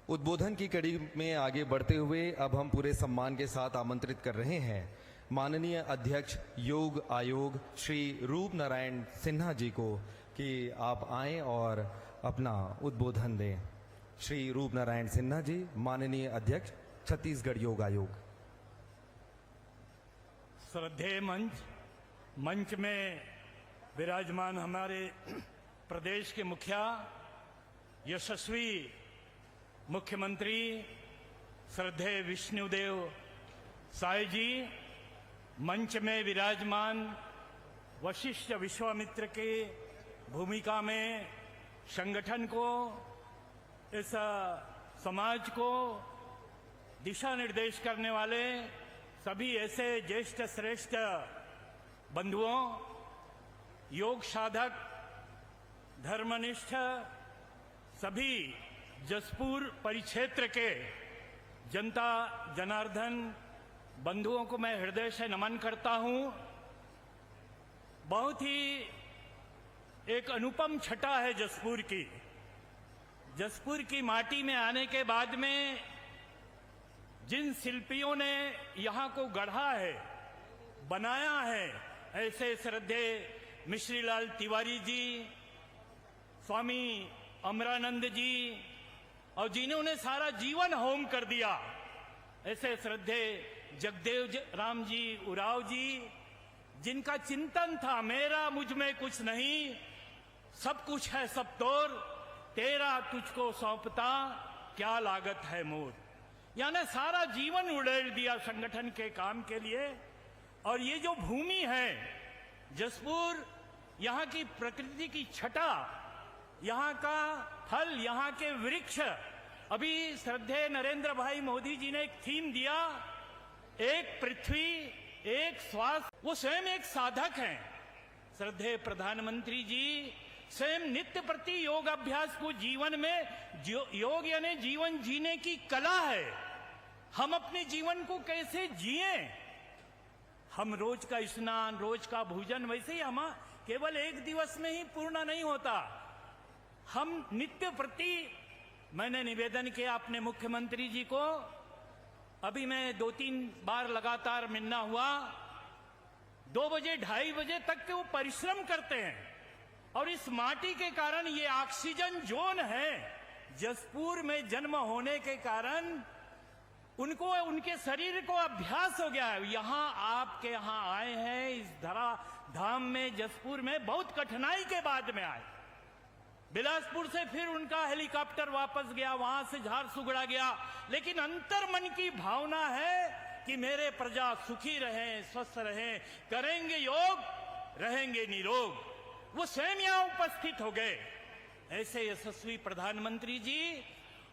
उद्बोधन की कड़ी में आगे बढ़ते हुए अब हम पूरे सम्मान के साथ आमंत्रित कर रहे हैं माननीय अध्यक्ष योग आयोग श्री रूप नारायण सिन्हा जी को कि आप आएं और अपना उद्बोधन दें. श्री रूप नारायण सिन्हा जी, माननीय अध्यक्ष छत्तीसगढ़ योग आयोग. श्रद्धेय मंच में विराजमान हमारे प्रदेश के मुखिया यशस्वी मुख्यमंत्री श्रद्धेय विष्णुदेव साय जी, मंच में विराजमान वशिष्ठ विश्वामित्र के भूमिका में संगठन को, इस समाज को दिशा निर्देश करने वाले सभी ऐसे ज्येष्ठ श्रेष्ठ बंधुओं, योग साधक, धर्मनिष्ठ सभी जसपुर परिक्षेत्र के जनता जनार्दन बंधुओं को मैं हृदय से नमन करता हूं. बहुत ही एक अनुपम छटा है जसपुर की. जसपुर की माटी में आने के बाद में जिन शिल्पियों ने यहाँ को गढ़ा है, बनाया है, ऐसे श्रद्धेय मिश्रीलाल तिवारी जी, स्वामी अमरानंद जी और जिन्होंने सारा जीवन होम कर दिया, ऐसे श्रद्धेय जगदेव राम जी उराव जी, जिनका चिंतन था मेरा मुझ में कुछ नहीं, सब कुछ है सब तोर, तेरा तुझको सौंपता क्या लागत है मोर. यानी सारा जीवन उड़ेल दिया संगठन के काम के लिए. और ये जो भूमि है जसपुर, यहाँ की प्रकृति की छटा, यहाँ का फल, यहाँ के वृक्ष. अभी श्रद्धेय नरेंद्र भाई मोदी जी ने एक थीम दिया, एक पृथ्वी एक श्वास. वो स्वयं एक साधक हैं. श्रद्धेय प्रधानमंत्री जी स्वयं नित्य प्रति योग अभ्यास को जीवन में, योग यानी जीवन जीने की कला है. हम अपने जीवन को कैसे जिए, हम रोज का स्नान, रोज का भोजन, वैसे ही हम केवल एक दिवस में ही पूर्ण नहीं होता. हम नित्य प्रति, मैंने निवेदन किया अपने मुख्यमंत्री जी को, अभी मैं 2-3 बार लगातार मिलना हुआ, 2 बजे 2:30 बजे तक के वो परिश्रम करते हैं. और इस माटी के कारण ये ऑक्सीजन जोन है. जसपुर में जन्म होने के कारण उनको, उनके शरीर को अभ्यास हो गया है. यहाँ आपके यहाँ आए हैं इस धरा धाम में, जसपुर में बहुत कठिनाई के बाद में आए. बिलासपुर से फिर उनका हेलीकॉप्टर वापस गया, वहां से झारसुगड़ा गया, लेकिन अंतर मन की भावना है कि मेरे प्रजा सुखी रहें, स्वस्थ रहें, करेंगे योग, रहेंगे निरोग. वो स्वयं यहाँ उपस्थित हो गए, ऐसे यशस्वी प्रधानमंत्री जी.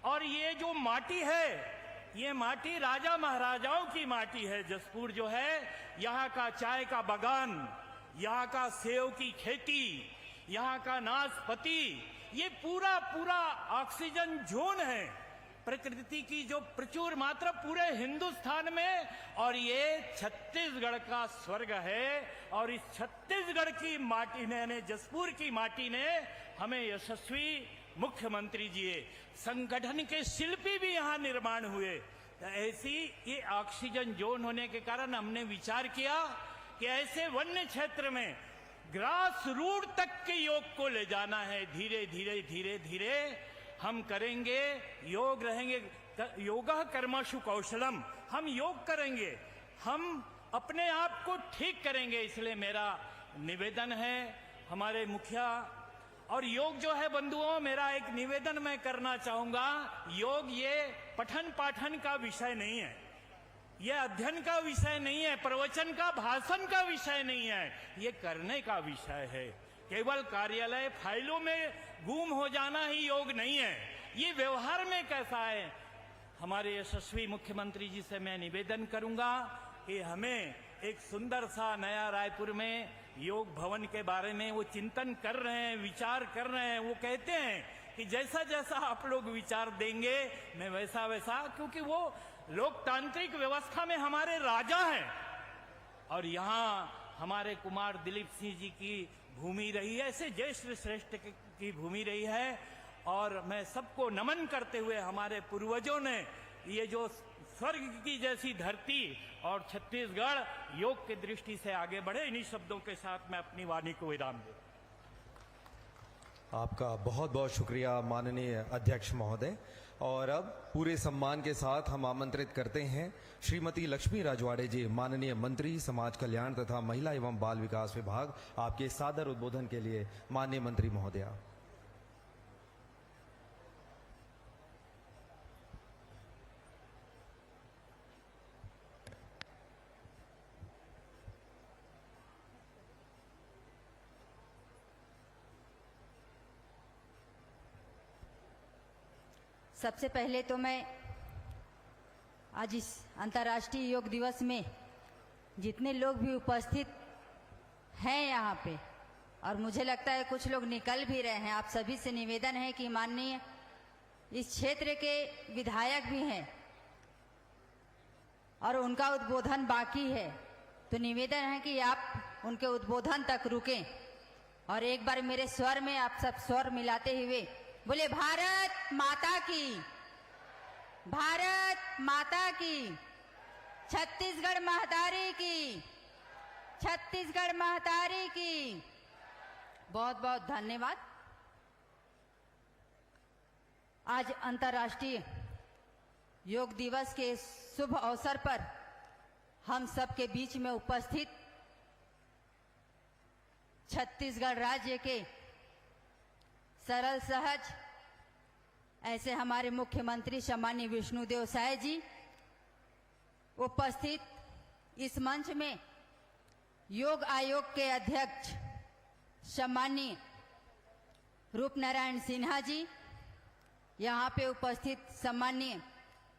और ये जो माटी है, ये माटी राजा महाराजाओं की माटी है. जसपुर जो है, यहाँ का चाय का बागान, यहाँ का सेव की खेती, यहाँ का नाशपाती, ये पूरा पूरा ऑक्सीजन जोन है. प्रकृति की जो प्रचुर मात्रा पूरे हिंदुस्तान में, और ये छत्तीसगढ़ का स्वर्ग है. और इस छत्तीसगढ़ की माटी ने, यानी जसपुर की माटी ने हमें यशस्वी मुख्यमंत्री जी, संगठन के शिल्पी भी यहाँ निर्माण हुए. तो ऐसी ये ऑक्सीजन जोन होने के कारण हमने विचार किया कि ऐसे वन्य क्षेत्र में ग्रास रूट तक के योग को ले जाना है. धीरे धीरे धीरे धीरे हम करेंगे योग, रहेंगे योगा कर्मशु कौशलम. हम योग करेंगे, हम अपने आप को ठीक करेंगे. इसलिए मेरा निवेदन है हमारे मुखिया और योग जो है बंधुओं, मेरा एक निवेदन मैं करना चाहूंगा, योग ये पठन पाठन का विषय नहीं है, ये अध्ययन का विषय नहीं है, प्रवचन का भाषण का विषय नहीं है, ये करने का विषय है। केवल कार्यालय फाइलों में गुम हो जाना ही योग नहीं है, ये व्यवहार में कैसा है। हमारे यशस्वी मुख्यमंत्री जी से मैं निवेदन करूंगा कि हमें एक सुंदर सा नया रायपुर में योग भवन के बारे में वो चिंतन कर रहे हैं, विचार कर रहे हैं। वो कहते हैं कि जैसा जैसा आप लोग विचार देंगे मैं वैसा वैसा, क्योंकि वो लोकतांत्रिक व्यवस्था में हमारे राजा हैं और यहाँ हमारे कुमार दिलीप सिंह जी की भूमि रही है, ऐसे ज्येष्ठ श्रेष्ठ की भूमि रही है। और मैं सबको नमन करते हुए, हमारे पूर्वजों ने ये जो स्वर्ग की जैसी धरती और छत्तीसगढ़ योग की दृष्टि से आगे बढ़े, इन्हीं शब्दों के साथ मैं अपनी वाणी को विराम दे। आपका बहुत बहुत शुक्रिया माननीय अध्यक्ष महोदय। और अब पूरे सम्मान के साथ हम आमंत्रित करते हैं श्रीमती लक्ष्मी राजवाड़े जी, माननीय मंत्री समाज कल्याण तथा महिला एवं बाल विकास विभाग, आपके सादर उद्बोधन के लिए। माननीय मंत्री महोदया। सबसे पहले तो मैं आज इस अंतर्राष्ट्रीय योग दिवस में जितने लोग भी उपस्थित हैं यहाँ पे, और मुझे लगता है कुछ लोग निकल भी रहे हैं, आप सभी से निवेदन है कि माननीय इस क्षेत्र के विधायक भी हैं और उनका उद्बोधन बाकी है, तो निवेदन है कि आप उनके उद्बोधन तक रुकें और एक बार मेरे स्वर में आप सब स्वर मिलाते हुए बोले भारत माता की, भारत माता की, छत्तीसगढ़ महतारी की, छत्तीसगढ़ महतारी की। बहुत बहुत धन्यवाद। आज अंतर्राष्ट्रीय योग दिवस के शुभ अवसर पर हम सबके बीच में उपस्थित छत्तीसगढ़ राज्य के सरल सहज ऐसे हमारे मुख्यमंत्री सम्मानीय विष्णुदेव साय जी, उपस्थित इस मंच में योग आयोग के अध्यक्ष सम्मानीय रूपनारायण सिन्हा जी, यहाँ पे उपस्थित सम्मानीय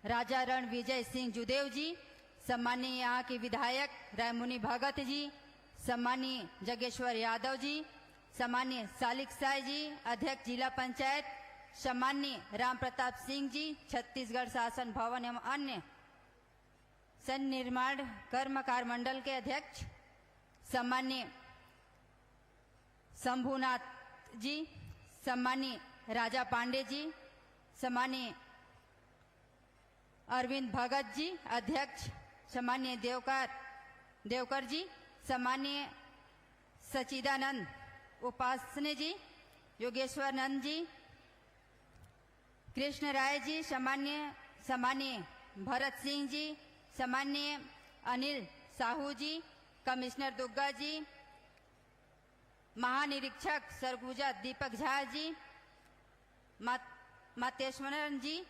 राजा रणविजय सिंह जुदेव जी, सम्मानीय यहाँ के विधायक रायमुनि भगत जी, सम्मानीय जगेश्वर यादव जी, सम्मानीय सालिक साय जी, अध्यक्ष जिला पंचायत, सम्मानीय राम प्रताप सिंह जी, छत्तीसगढ़ शासन भवन एवं अन्य सन निर्माण कर्मकार मंडल के अध्यक्ष, सम्मानीय शंभुनाथ जी, सम्मानीय राजा पांडे जी, सम्मानीय अरविंद भगत जी अध्यक्ष, सम्मानीय देवकर जी, सम्मानीय सचिदानंद उपासने जी, योगेश्वर नंद जी, कृष्ण राय जी, सम्मानीय भरत सिंह जी, सम्मानीय अनिल साहू जी, कमिश्नर दुग्गा जी, महानिरीक्षक सरगुजा दीपक झा जी, मातेश्वरन जी,